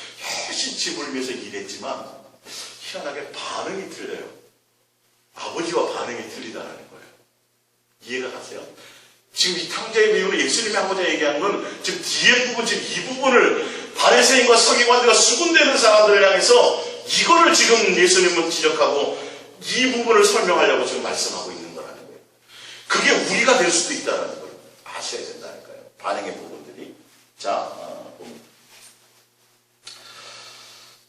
열심히 집을 위해서 일했지만 희한하게 반응이 틀려요. 아버지와 반응이 틀리다는 거예요. 이해가 가세요? 지금 이 탕자의 비유는 예수님이 하고자 얘기하는 건 지금 뒤에 부분, 지금 이 부분을 바리새인과 서기관들과 수군대는 사람들을 향해서 이거를 지금 예수님은 지적하고 이 부분을 설명하려고 지금 말씀하고 있는 거라는 거예요. 그게 우리가 될 수도 있다는 걸 아셔야 된다니까요. 반응의 부분들이. 자,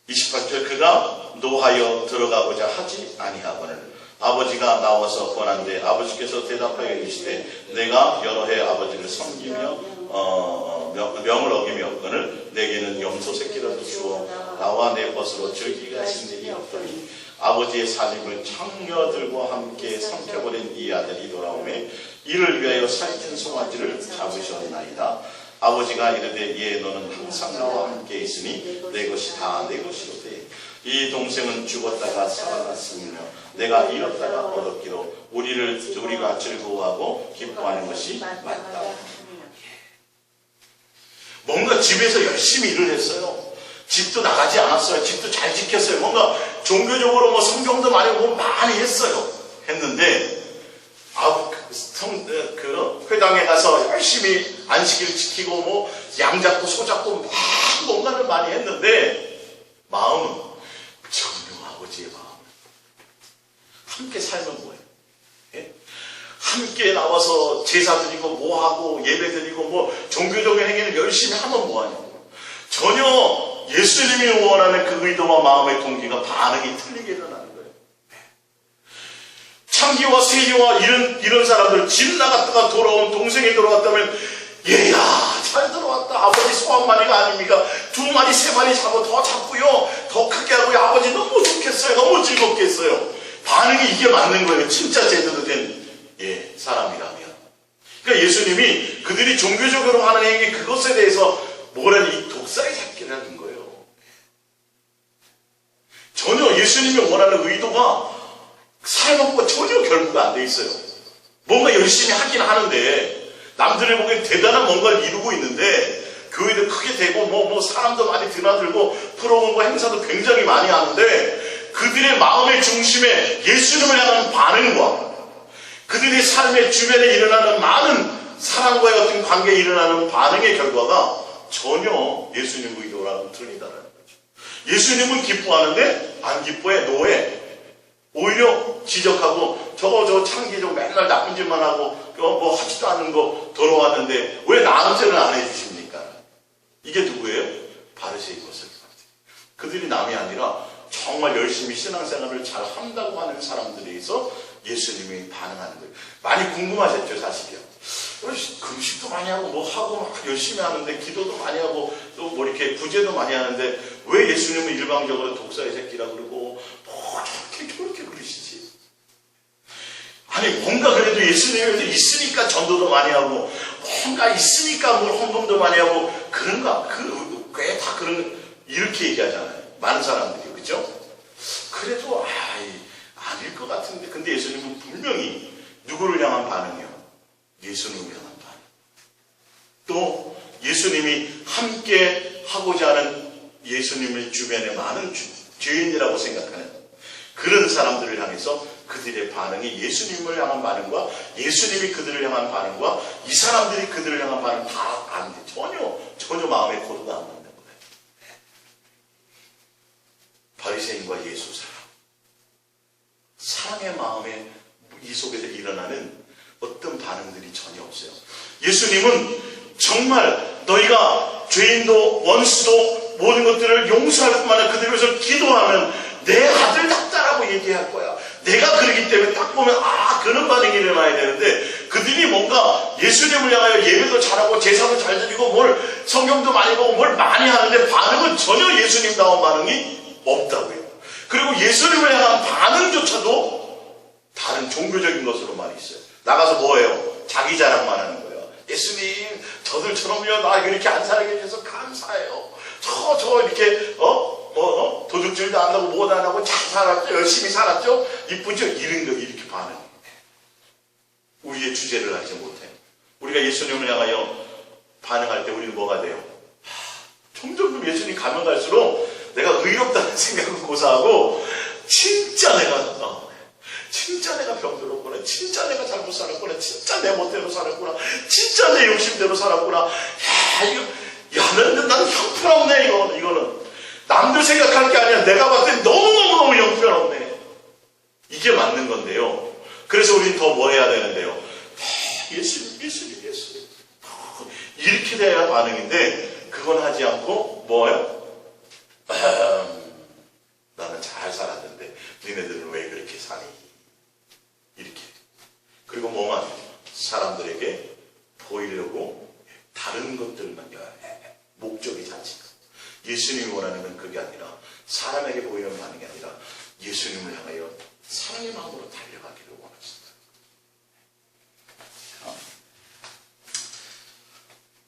28절 그가 노하여 들어가고자 하지 아니하거늘 아버지가 나와서 권한데 아버지께서 대답하여 이르시되 내가 여러 해 아버지를 섬기며 명을 어기며 내게는 염소 새끼라도 주어 나와 내 벗으로 즐기게 하신 일이 없더니 아버지의 살림을 창녀들과 함께 삼켜버린 이 아들이 돌아오매 이를 위하여 살찐 송아지를 잡으셨나이다. 아버지가 이르되 예 너는 항상 나와 함께 있으니 내 것이 다 내 것이로되 이 동생은 죽었다가 살아났으며 내가 잃었다가 얻었기로 우리가 즐거워하고 기뻐하는 것이 맞다. 뭔가 집에서 열심히 일을 했어요. 집도 나가지 않았어요. 집도 잘 지켰어요. 뭔가 종교적으로 뭐 성경도 많이 보고 많이 했어요. 했는데 그 회당에 가서 열심히 안식일을 지키고 뭐 양 잡고 소 잡고 막 뭔가를 많이 했는데 마음은 전혀 아버지의 마음. 함께 살면 뭐예요? 예? 함께 나와서 제사 드리고 뭐하고 예배 드리고 뭐 종교적인 행위를 열심히 하면 뭐하냐고. 전혀 예수님이 원하는 그 의도와 마음의 동기가 반응이 틀리게 일어나는 거예요. 창기와 세기와 이런 사람들 집 나갔다가 돌아온 동생이 돌아왔다면 얘야 잘 들어왔다. 아버지 소 한 마리가 아닙니까? 2마리 3마리 잡고 더 잡고요. 더 크게 하고요. 아버지 너무 좋겠어요. 너무 즐겁겠어요. 반응이 이게 맞는 거예요. 진짜 제대로 된 사람이라면. 그러니까 예수님이 그들이 종교적으로 하는 행위 그것에 대해서 뭐라는 이 독사의 새끼라는 거예요. 전혀 예수님이 원하는 의도가 삶하고 전혀 결부가 안 돼 있어요. 뭔가 열심히 하긴 하는데 남들이 보기엔 대단한 뭔가를 이루고 있는데 교회도 크게 되고 뭐 사람도 많이 드나들고 프로그램과 행사도 굉장히 많이 하는데 그들의 마음의 중심에 예수님을 향한 반응과 그들의 삶의 주변에 일어나는 많은 사람과의 어떤 관계에 일어나는 반응의 결과가 전혀 예수님 의도랑은 틀리다는 거죠. 예수님은 기뻐하는데 안 기뻐해 노해. 오히려 지적하고 저거 창기 좀 맨날 나쁜 짓만 하고 뭐 하지도 않은 거 돌아왔는데 왜 나한테는 안 해주십니까? 이게 누구예요? 바리새인과 서기관들. 그들이 남이 아니라 정말 열심히 신앙생활을 잘 한다고 하는 사람들에서 예수님이 반응하는 거예요. 많이 궁금하셨죠, 사실이요. 금식도 많이 하고 뭐 하고 막 열심히 하는데 기도도 많이 하고 또 뭐 이렇게 구제도 많이 하는데 왜 예수님은 일방적으로 독사의 새끼라 그러고 뭐 저렇게 그러시지? 아니 뭔가 그래도 예수님이 있으니까 전도도 많이 하고 뭔가 있으니까 뭐 헌금도 많이 하고 그런가? 꽤 다 그런 이렇게 얘기하잖아요. 많은 사람들이 그죠? 그래도 아닐 것 같은데 근데 예수님은 분명히 누구를 향한 반응이요? 예수님을 향한 반응. 또 예수님이 함께 하고자 하는 예수님의 주변에 많은 죄인이라고 생각하는 그런 사람들을 향해서 그들의 반응이 예수님을 향한 반응과 예수님이 그들을 향한 반응과 이 사람들이 그들을 향한 반응 다 안 돼. 전혀 마음의 코드가 안 맞는 거예요. 바리새인과 예수 사랑의 마음에 이 속에서 일어나는 어떤 반응들이 전혀 없어요. 예수님은 정말 너희가 죄인도 원수도 모든 것들을 용서할 뿐만 아니라 그들을 위해서 기도하면 내 아들 같다라고 얘기할 거야. 내가 그러기 때문에 딱 보면 그런 반응이 일어나야 되는데 그들이 뭔가 예수님을 향하여 예배도 잘하고 제사도 잘 드리고 뭘 성경도 많이 보고 뭘 많이 하는데 반응은 전혀 예수님다운 반응이 없다고요. 그리고 예수님을 향한 반응조차도 다른 종교적인 것으로 많이 있어요. 나가서 뭐예요? 자기 자랑만 하는 거예요. 예수님, 저들처럼요, 나 이렇게 안 살게 해주셔서 감사해요. 저 이렇게 도둑질도 안 하고 뭐도 안 하고 잘 살았죠, 열심히 살았죠, 이쁘죠, 이런 거 이렇게 반응. 우리의 주제를 알지 못해. 우리가 예수님을 향하여 반응할 때 우리는 뭐가 돼요? 점점 예수님 가면 갈수록 내가 의롭다는 생각을 고사하고 진짜 내가 병들었구나, 진짜 내가 잘못 살았구나, 진짜 내 멋대로 살았구나, 진짜 내 욕심대로 살았구나. 나는 형편없네. 이거는 남들 생각하는 게 아니라 내가 봤을 때 너무너무 형편없네. 이게 맞는 건데요. 그래서 우리는 더 뭐 해야 되는데요? 예수님 이렇게 돼야 반응인데, 그건 하지 않고 뭐예요? 나는 잘 살았는데 니네들은 왜 그렇게 사니? 이렇게. 그리고 뭐만 사람들에게 보이려고 다른 것들만 목적이 자체가. 예수님이 원하는 건 그게 아니라, 사람에게 보이는 반응이 아니라 예수님을 향하여 사랑의 마음으로 달려가기를 원하십니다.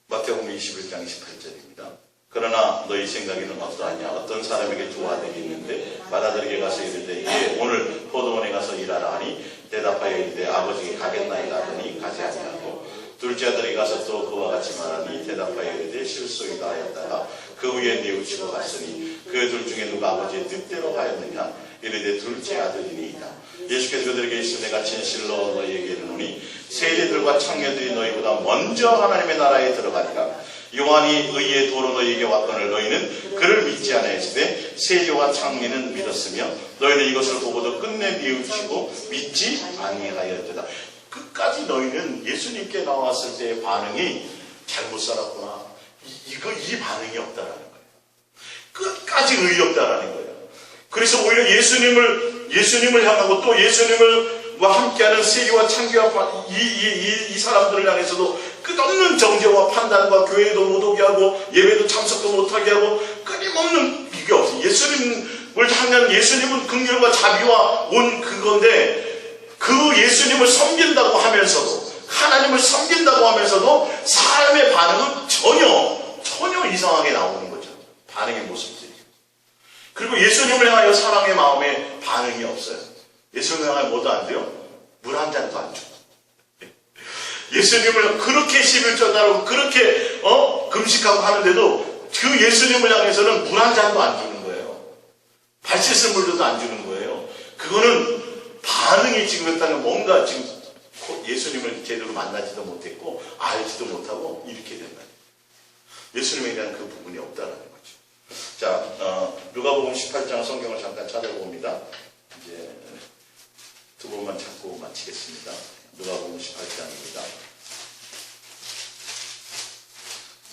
마태복음 21장 28절입니다. 그러나 너희 생각에는 어떠하냐? 어떤 사람에게 두 아들이 있는데 맏아들에게 가서 이르되 이제 오늘 포도원에 가서 일하라 하니 대답하여 이르되 아버지께 가겠나이다 하더니 가지 아니하고, 둘째 아들이 가서 또 그와 같이 말하니 대답하여 이르되 실소이다 하였다가 그 후에 뉘우치고 갔으니 그 둘 중에 누가 아버지의 뜻대로 하였느냐? 이르되 둘째 아들이니이다. 예수께서 그들에게 이르시되 내가 진실로 너희에게 이르노니 세리들과 청년들이 너희보다 먼저 하나님의 나라에 들어가리라. 요한이 의의 도로 너희에게 왔거늘 너희는 그를 믿지 아니하시되 세리와 창리는 믿었으며 너희는 이것을 보고도 끝내 뉘우치고 믿지 아니하였도다. 끝까지 너희는 예수님께 나왔을 때의 반응이 잘못 살았구나, 이 반응이 없다라는 거예요. 끝까지 의의 없다라는 거예요. 그래서 오히려 예수님을 향하고 또 예수님과 함께하는 세리와 창기와 이 사람들을 향해서도 끝없는 정죄와 판단과 교회도 못 오게 하고 예배도 참석도 못하게 하고 끊임없는 이게 없어요. 예수님을 향한, 예수님은 긍휼과 자비와 온 그건데, 그 예수님을 섬긴다고 하면서도, 하나님을 섬긴다고 하면서도 사람의 반응은 전혀 이상하게 나오는 거죠. 반응의 모습들이. 그리고 예수님을 향하여 사랑의 마음에 반응이 없어요. 예수님을 향하여 뭐도 안 돼요? 물 한 잔도 안 주고. 예수님을 그렇게 11절 나르고 그렇게 금식하고 하는데도 그 예수님을 향해서는 물 한 잔도 안 주는 거예요. 발 씻을 물도 안 주는 거예요. 그거는 반응이 지금 했다는, 뭔가 지금 예수님을 제대로 만나지도 못했고 알지도 못하고 이렇게 된다. 예수님에 대한 그 부분이 없다는 거죠. 자, 누가복음 18장 성경을 잠깐 찾아봅니다. 이제 두 번만 찾고 마치겠습니다. 누가복음 18장입니다.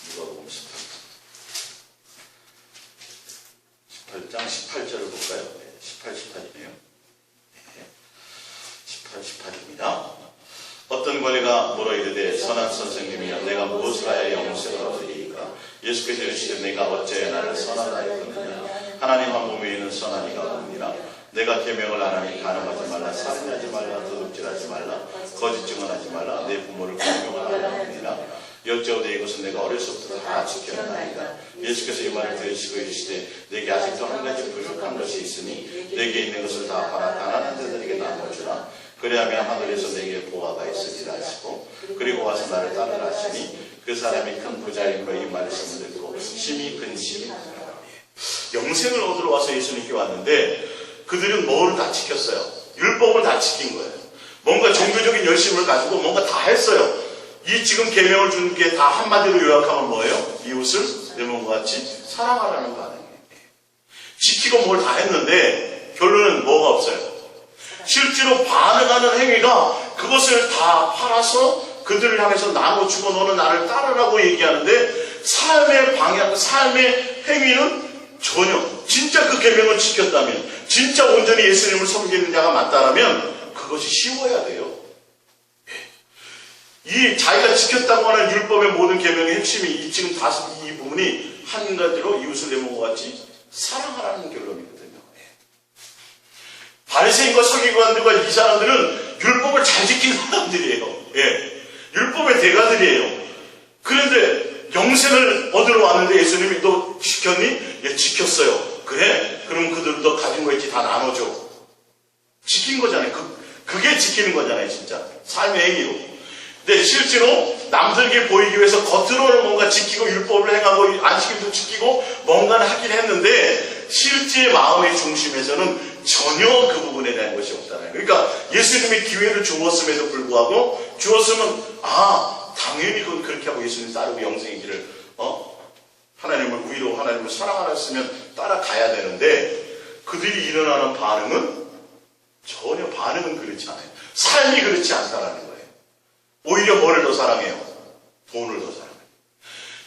누가복음 18장 18절을 볼까요? 18이네요. 18입니다. 어떤 권리가 물어 이르되 선한 선생님이여 내가 무엇을 하여 영생을 얻으리이까? 예수께서 이르시되 내가 어찌하여 나를 선하다 하였느냐? 하나님 한 몸 위에는 선한 이가 없느니라. 내가 계명을 안 하니 간음하지 말라, 살인하지 말라, 도둑질하지 말라, 거짓 증언하지 말라, 내 부모를 공경하라 하느니라. 여짜오되 이것은 내가 어려서부터 다 지켰나이다. 예수께서 이 말을 들으시고 이르시되 내게 아직도 한 가지 부족한 것이 있으니 내게 있는 것을 다 팔아 가난한 자들에게 나눠주라. 그래야면 하늘에서 내게 보화가 있으리라 하시고, 그리고 와서 나를 따르라 하시니 그 사람이 큰 부자임으로 이 말씀을 듣고 심히 근심이 하더라. 영생을 얻으러 와서 예수님께 왔는데 그들은 뭐를 다 지켰어요? 율법을 다 지킨 거예요. 뭔가 종교적인 열심을 가지고 뭔가 다 했어요. 이 지금 계명을 준 게 다 한마디로 요약하면 뭐예요? 이웃을 내 몸과 같이 사랑하라는 반응이에요. 지키고 뭘 다 했는데 결론은 뭐가 없어요? 실제로 반응하는 행위가 그것을 다 팔아서 그들을 향해서 나눠주고 너는 나를 따르라고 얘기하는데 삶의 방향, 삶의 행위는 전혀, 진짜 그 계명을 지켰다면, 진짜 온전히 예수님을 섬기는 자가 맞다라면 그것이 쉬워야 돼요. 이 자기가 지켰다고 하는 율법의 모든 계명의 핵심이 지금 이 부분이 한 가지로 이웃을 내 몸과 같이 사랑하라는 결론이거든요. 바리새인과 서기관들과 이 사람들은 율법을 잘 지키는 사람들이에요. 예. 율법의 대가들이에요. 그런데 영생을 얻으러 왔는데 예수님이 너 지켰니? 예, 지켰어요. 그래? 그럼 그들도 가진 거 있지 다 나눠줘. 지킨 거잖아요. 그게 지키는 거잖아요, 진짜. 삶의 행위로. 근데 실제로 남들에게 보이기 위해서 겉으로는 뭔가 지키고 율법을 행하고 안식일도 지키고 뭔가를 하긴 했는데 실제 마음의 중심에서는 전혀 그 부분에 대한 것이 없잖아요. 그러니까 예수님이 기회를 주었음에도 불구하고 주었으면 당연히 그건 그렇게 하고 예수님 따르고 영생의 길을 하나님을 위로 하나님을 사랑하였으면 따라가야 되는데 그들이 일어나는 반응은 전혀 반응은 그렇지 않아요. 삶이 그렇지 않다라는 거예요. 오히려 뭐를 더 사랑해요? 돈을 더 사랑해요.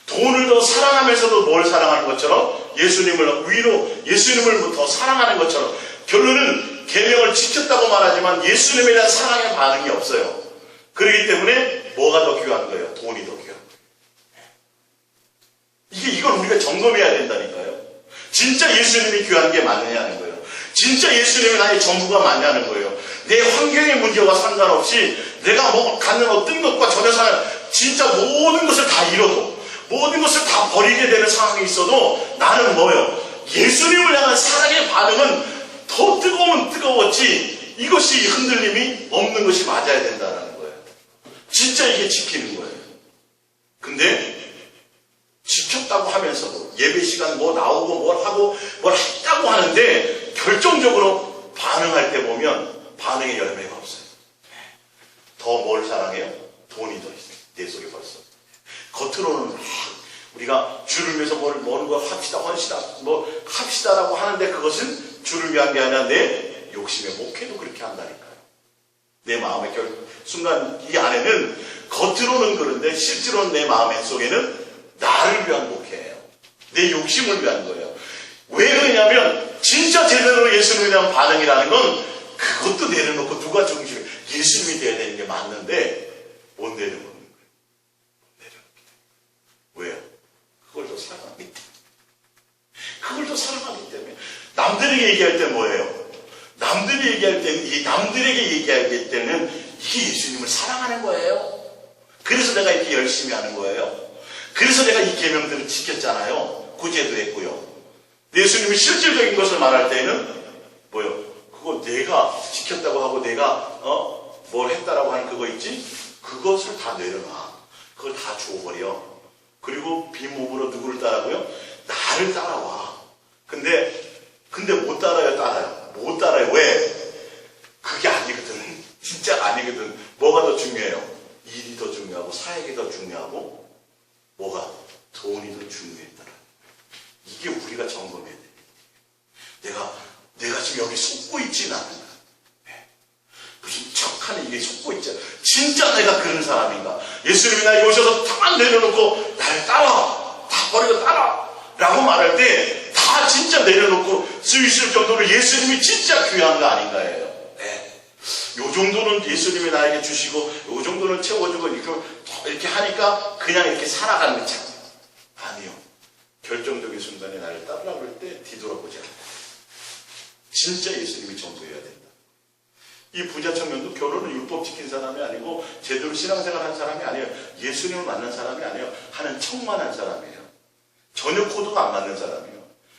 돈을 더 사랑하면서도 뭘 사랑하는 것처럼 예수님을 더 사랑하는 것처럼 결론은 계명을 지켰다고 말하지만 예수님에 대한 사랑의 반응이 없어요. 그렇기 때문에 뭐가 더 귀한 거예요? 돈이 더 귀한 거예요. 이걸 우리가 점검해야 된다니까요. 진짜 예수님이 귀한 게 맞느냐는 거예요. 진짜 예수님이 나의 전부가 맞냐는 거예요. 내 환경의 문제와 상관없이 내가 갖는 어떤 것과 전혀 진짜 모든 것을 다 잃어도 모든 것을 다 버리게 되는 상황이 있어도 나는 뭐예요? 예수님을 향한 사랑의 반응은 더 뜨거우면 뜨거웠지 이것이 흔들림이 없는 것이 맞아야 된다는 거예요. 진짜 이게 지키는 거예요. 근데 지켰다고 하면서도 예배 시간 나오고 뭘 하고 뭘 했다고 하는데 결정적으로 반응할 때 보면 반응의 열매가 없어요. 더 뭘 사랑해요? 돈이 더 있어요. 내 속에 벌써. 겉으로는 우리가 주를 위해서 뭐는 걸 합시다, 합시다라고 하는데 그것은 주를 위한 게 아니라 내 욕심의 목회도 그렇게 한다니까요. 내 마음의 순간 이 안에는 겉으로는 그런데 실제로는 내 마음 속에는 나를 위한 목회예요. 내 욕심을 위한 거예요. 왜 그러냐면 진짜 제대로 예수님에 대한 반응이라는 건 그것도 내려놓고 누가 중심에 예수님이 돼야 되는 게 맞는데 못 내려놓는 거예요. 왜요? 그걸 더 사랑하기 때문에. 그걸 더 사랑하기 때문에. 남들에게 얘기할 때 뭐예요? 남들에게 얘기할 때는 이게 예수님을 사랑하는 거예요. 그래서 내가 이렇게 열심히 하는 거예요. 그래서 내가 이 계명들을 지켰잖아요. 구제도 했고요. 예수님이 실질적인 것을 말할 때는 뭐요? 그거 내가 지켰다고 하고 내가 뭘 했다라고 하는 그거 있지? 그것을 다 내려놔. 그걸 다 줘버려. 그리고 빈몸으로 누구를 따라고요? 나를 따라와. 근데 못 따라요. 못 따라요. 왜? 그게 아니거든. 진짜 아니거든. 뭐가 더 중요해요? 일이 더 중요하고 사역이 더 중요하고 뭐가? 돈이 더 중요했더라. 이게 우리가 점검해야 돼. 내가 지금 여기 속고 있지는 않은가. 무슨 척하는 이게 속고 있잖아. 진짜 내가 그런 사람인가. 예수님이 나에게 오셔서 다 내려놓고 나를 따라. 다 버리고 따라. 라고 말할 때 다 진짜 내려놓고 수 있을 정도로 예수님이 진짜 귀한 거 아닌가예요. 요 정도는 예수님이 나에게 주시고 요 정도는 채워주고 이렇게 하니까 그냥 이렇게 살아가는 거 참. 아니요. 결정적인 순간에 나를 따르라 그럴 때 뒤돌아보지 않고 진짜 예수님이 전부해야 된다. 이 부자 청년도 결혼은 율법 지킨 사람이 아니고 제대로 신앙생활 한 사람이 아니에요. 예수님을 만난 사람이 아니에요. 하는 척만 한 사람이에요. 전혀 코드가 안 맞는 사람이에요.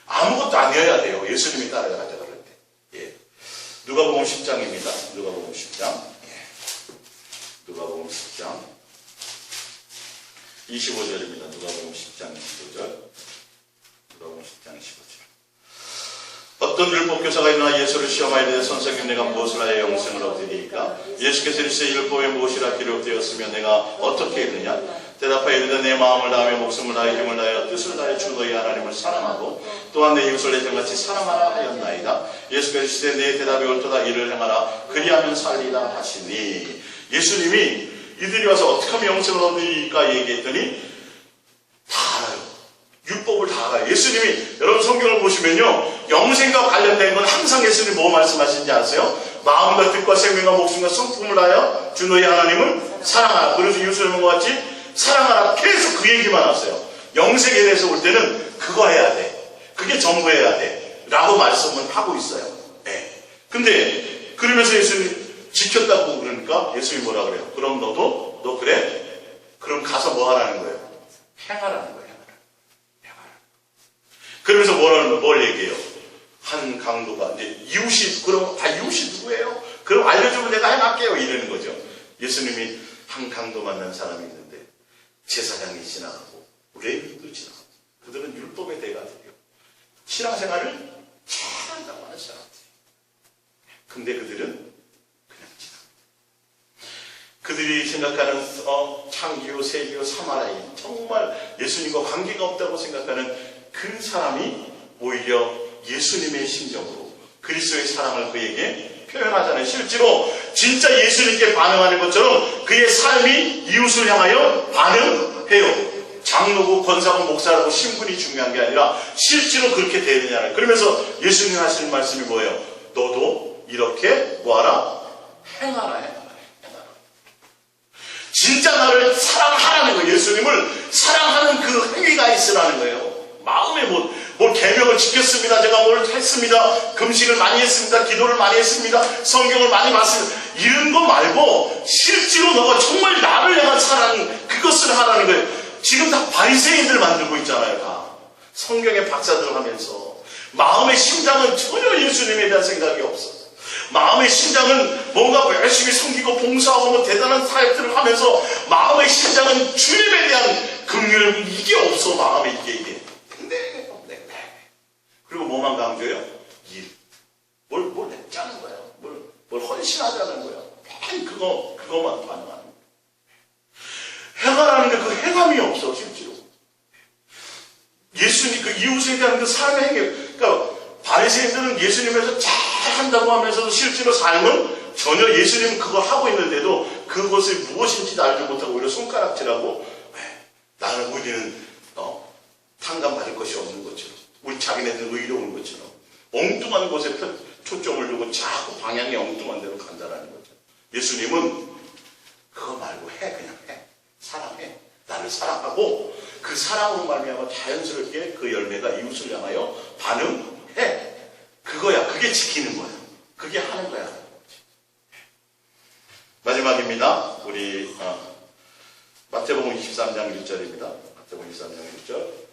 아무것도 아니어야 돼요. 예수님이 따라가자 그럴 때. 예. 누가복음 10장입니다. 누가복음 10장. 누가복음 10장 25절입니다. 누가복음 10장 25절. 누가복음 10장 25절. 어떤 율법교사가 일어나 예수를 시험하여 이르되 선생님 내가 무엇을 하여 영생을 얻으리이까? 예수께서 이르시되 율법에 무엇이라 기록되었으며 내가 어떻게 읽느냐? 대답하여 이르되 내 마음을 다하며 목숨을 다하여 힘을 다하여 뜻을 다하여 주 너희 하나님을 사랑하고 또한 내 이웃을 내 자같이 사랑하라 하였나이다. 예수께서 이르시되 내 대답이 옳도다 이를 행하라 그리하면 살리라 하시니. 예수님이 이들이 와서 어떻게 하면 영생을 얻으리까 얘기했더니 다 알아요. 율법을 다 알아요. 예수님이 여러분 성경을 보시면요 영생과 관련된 건 항상 예수님이 뭐 말씀하시는지 아세요? 마음과 뜻과 생명과 목숨과 성품을 다하여 주 너희 하나님을 사랑하라. 그래서 예수님과 같이 사랑하라. 계속 그 얘기만 하세요. 영생에 대해서 볼 때는 그거 해야 돼. 그게 전부해야 돼. 라고 말씀을 하고 있어요. 네. 근데 그러면서 예수님 지켰다고 그러니까 예수님이 뭐라 그래요? 그럼 너 그래? 그럼 가서 뭐 하라는 거예요? 행하라는 거예요. 행하라. 그러면서 뭘 얘기해요? 한 강도가 이제 이웃이, 그럼 이웃이 누구예요? 그럼 알려주면 내가 해갈게요 이러는 거죠. 예수님이 한 강도 만난 사람이 있는데 제사장이 지나가고 레위인도 지나가고 그들은 율법의 대가들이요. 신앙생활을 잘한다고 하는 사람들. 근데 그들은 그냥 지나갑니다. 그들이 생각하는 창기요, 세기요, 사마라인, 정말 예수님과 관계가 없다고 생각하는 그 사람이 오히려 예수님의 심정으로 그리스도의 사랑을 그에게 표현하잖아요. 실제로 진짜 예수님께 반응하는 것처럼 그의 삶이 이웃을 향하여 반응해요. 장로고 권사고 목사라고 신분이 중요한 게 아니라 실제로 그렇게 되느냐는. 그러면서 예수님 하시는 말씀이 뭐예요? 너도 이렇게 뭐하라? 행하라. 진짜 나를 사랑하라는 거예요. 예수님을 사랑하는 그 행위가 있으라는 거예요. 마음에 뭘 계명을 지켰습니다. 제가 뭘 했습니다. 금식을 많이 했습니다. 기도를 많이 했습니다. 성경을 많이 봤습니다. 이런 거 말고 실제로 너가 정말 나를 향한 사랑, 그것을 하라는 거예요. 지금 다 바리새인들 만들고 있잖아요. 다 성경의 박사들 하면서 마음의 심장은 전혀 예수님에 대한 생각이 없어. 마음의 심장은 뭔가 열심히 섬기고 봉사하고 뭐 대단한 사역들을 하면서 마음의 심장은 주님에 대한 긍휼, 이게 없어. 마음에 이게. 근데 그리고 뭐만 강조해요? 일. 뭘 했자는 거예요. 뭘 헌신하자는 거예요. 그거만 반응하는 거예요. 행하라는 게 그 행함이 없어, 실제로. 예수님, 그 이웃에 대한 그 삶의 행위. 그러니까 바리새인들은 예수님에서 잘 한다고 하면서도 실제로 삶은 전혀 예수님은 그걸 하고 있는데도 그것이 무엇인지도 알지 못하고 오히려 손가락질하고 우리는 탕감받을 것이 없는 것처럼, 우리 자기네들은 의로운 것처럼 엉뚱한 곳에 초점을 두고 자꾸 방향이 엉뚱한 데로 간다라는 거죠. 예수님은 그거 말고 그냥 해. 사랑해. 나를 사랑하고 그 사랑으로 말미암아 자연스럽게 그 열매가 이웃을 향하여 반응해. 그거야. 그게 지키는 거야. 그게 하는 거야. 마지막입니다. 우리 마태복음 23장 1절입니다. 마태복음 23장 1절.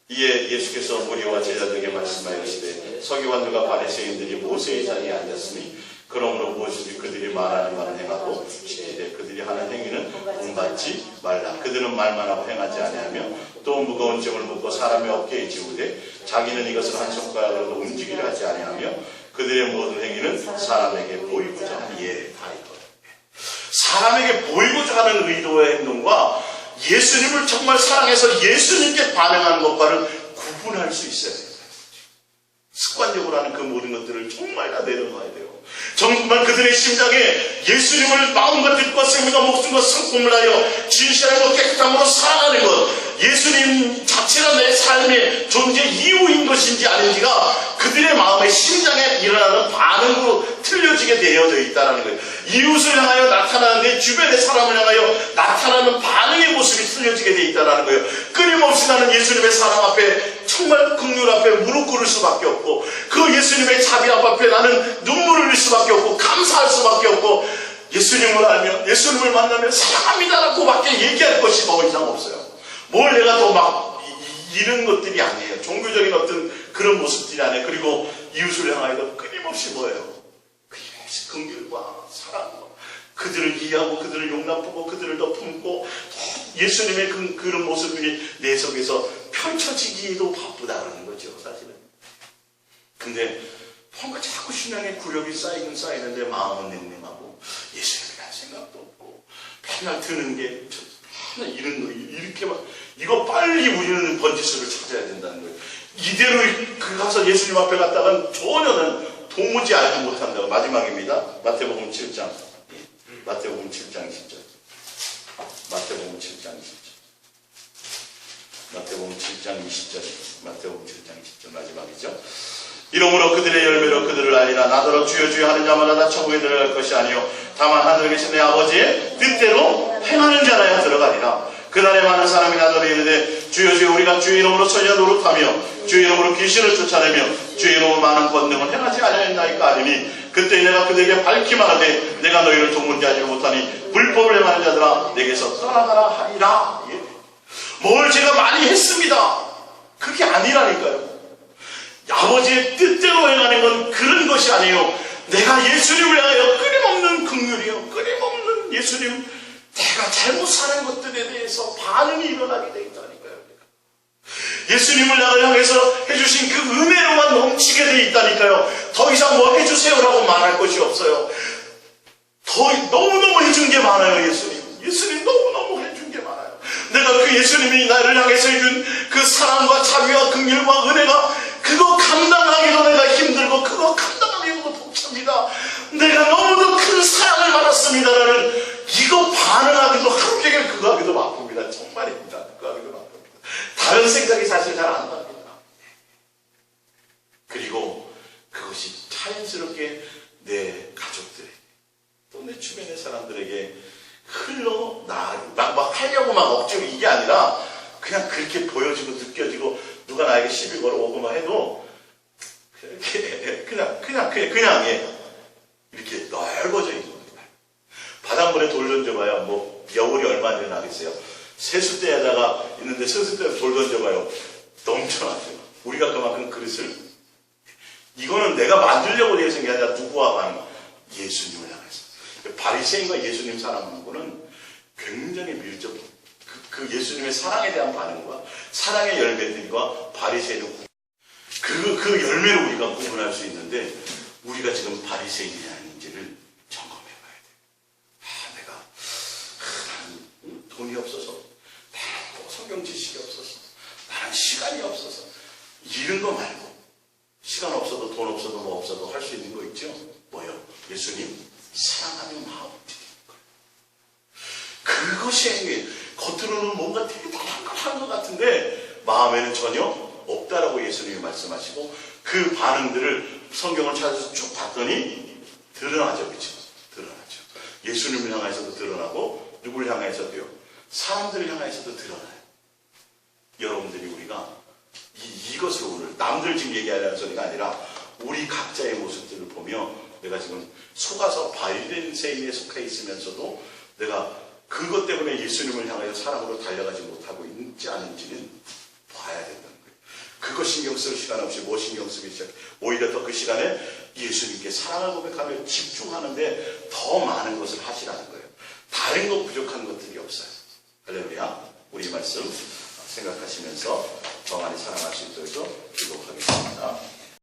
이에 예수께서 무리와 제자들에게 말씀하시되 서기관들과 바리새인들이 모세의 자리에 앉았으니 그러므로 무엇이든지 그들이 말하는 말을 행하고 지키되 그들이 하는 행위는 본받지 말라. 그들은 말만 하고 행하지 아니하며 또 무거운 짐을 묻고 사람의 어깨에 지우되 자기는 이것을 한 손가락으로도 움직이려 하지 아니하며 그들의 모든 행위는 사람에게 보이고자 하는 다 이거. 사람에게 보이고자 하는 의도의 행동과 예수님을 정말 사랑해서 예수님께 반응하는 것과는 구분할 수 있어야 돼요. 습관적으로 하는 그 모든 것들을 정말 다 내려놔야 돼요. 정말 그들의 심장에 예수님을 마음과 뜻과 생명과 목숨과 성품을 하여 진실하고 깨끗함으로 사랑하는 것, 예수님 자체가 내 삶의 존재 이유인 것인지 아닌지가 그들의 마음의 심장에 일어나는 반응으로 틀려지게 되어져 있다는 거예요. 이웃을 향하여 나타나는 내 주변의 사람을 향하여 나타나는 반응의 모습이 틀려지게 되어 있다는 거예요. 끊임없이 나는 예수님의 사랑 앞에 정말 긍휼 앞에 무릎 꿇을 수밖에 없고 그 예수님의 자비함 앞에 나는 눈물을 흘릴 수밖에 없고 감사할 수밖에 없고 예수님을 알면 예수님을 만나면 사랑합니다라고 밖에 얘기할 것이 더 이상 없어요. 뭘 내가 더 막 이런 것들이 아니에요. 종교적인 어떤 그런 모습들이 아니에요. 그리고 이웃을 향하여도 끊임없이 뭐예요? 끊임없이 긍휼과 사랑과 그들을 이해하고 그들을 용납하고 그들을 더 품고 예수님의 그런 모습들이 내 속에서 펼쳐지기도 바쁘다는 거죠, 사실은. 근데 뭔가 자꾸 신앙의 구력이 쌓이긴 쌓이는데 마음은 냉랭하고 예수님에 대한 생각도 없고 맨날 드는 게 맨날 이런 거 이렇게 막 이거 빨리 우리는 번지수를 찾아야 된다는 거예요. 이대로 가서 예수님 앞에 갔다간 전혀는 도무지 알지 못한다고. 마지막입니다. 마태복음 7장. 마태복음 7장 20절. 마태복음 7장 20절. 마태복음 7장 20절. 마태복음 7장 20절 마지막이죠. 이러므로 그들의 열매로 그들을 알리라. 나더러 주여 주여 하는 자마다 다 천국에 들어갈 것이 아니요 다만 하늘에 계신 내 아버지의 뜻대로 행하는 자라야 들어가리라. 그날에 많은 사람이 나더러 이르되 주여 주여 우리가 주의 이름으로 선지자 노릇하며 주의 이름으로 귀신을 쫓아내며 주의 이름으로 많은 권능을 행하지 아니하였나이까 하리니 그때 내가 그들에게 밝히 말하되 내가 너희를 종문케 못하니 불법을 행하는 자들아 내게서 떠나가라 하리라. 예. 뭘 제가 많이 했습니다. 그게 아니라니까요. 아버지의 뜻대로 행하는 건 그런 것이 아니에요. 내가 예수님을 향하여 끊임없는 긍휼이요, 끊임없는 예수님, 내가 잘못 사는 것들에 대해서 반응이 일어나게 돼 있다니까요. 예수님을 나를 향해서 해주신 그 은혜로만 넘치게 돼 있다니까요. 더 이상 뭐 해주세요라고 말할 것이 없어요. 너무너무 해준 게 많아요. 예수님 너무너무 해준 게 많아요. 내가 그 예수님이 나를 향해서 해준 그 사랑과 자비와 긍휼과 은혜가 그거 감당하기도 내가 힘들고 그거 감당하기도 벅찹니다. 내가 너무도 큰 사랑을 받았습니다라는 이거 반응하기도 하루 종일 그거 하기도 바쁩니다. 정말입니다. 그거 하기도 바쁩니다. 다른 생각이 사실 잘 안 납니다. 그리고 그것이 자연스럽게 내 가족들에게 또 내 주변의 사람들에게 막 하려고 막 억지로 이게 아니라 그냥 그렇게 보여지고 느껴지고 누가 나에게 시비 걸어오고 막 해도 그냥 이렇게 넓어져 있는 거예요. 바닷물에 돌 던져봐요. 뭐 여울이 얼마 전에 나겠어요. 세숫대에다가 있는데 세숫대에 돌 던져봐요. 넘쳐나죠. 우리가 그만큼 그릇을 이거는 내가 만들려고 되는 게 아니라 누구와 하는 예수님을 향해서 바리새인과 예수님 사랑하는 거는 굉장히 밀접. 그 예수님의 사랑에 대한 반응과 사랑의 열매들과 바리새인의 그 열매를 우리가 구분할 수 있는데 우리가 지금 바리새인이 아닌지를 점검해 봐야 돼요. 내가 나는 돈이 없어서 나는 성경 지식이 없어서 나는 시간이 없어서 이런 거 말고 시간 없어도 돈 없어도 뭐 없어도 할 수 있는 거 있죠? 뭐요? 예수님 사랑하는 마음 드리는 거예요. 그것이 겉으로는 뭔가 대단한 걸 하는 것 같은데 마음에는 전혀 없다라고 예수님이 말씀하시고 그 반응들을 성경을 찾아서 쭉 봤더니 드러나죠. 그렇죠? 드러나죠. 예수님을 향해서도 드러나고 누굴 향해서도요. 사람들을 향해서도 드러나요. 여러분들이 우리가 이것을 오늘 남들 지금 얘기하려는 소리가 아니라 우리 각자의 모습들을 보며 내가 지금 속아서 바리새인에 속해 있으면서도 내가 그것 때문에 예수님을 향하여 사랑으로 달려가지 못하고 있지 않은지는 봐야 된다는 거예요. 그거 신경 쓸 시간 없이 뭐 신경 쓰기 시작해. 오히려 더 그 시간에 예수님께 사랑을 고백하며 집중하는데 더 많은 것을 하시라는 거예요. 다른 것 부족한 것들이 없어요. 할렐루야. 우리 말씀 생각하시면서 더 많이 사랑할 수 있도록 기도하겠습니다.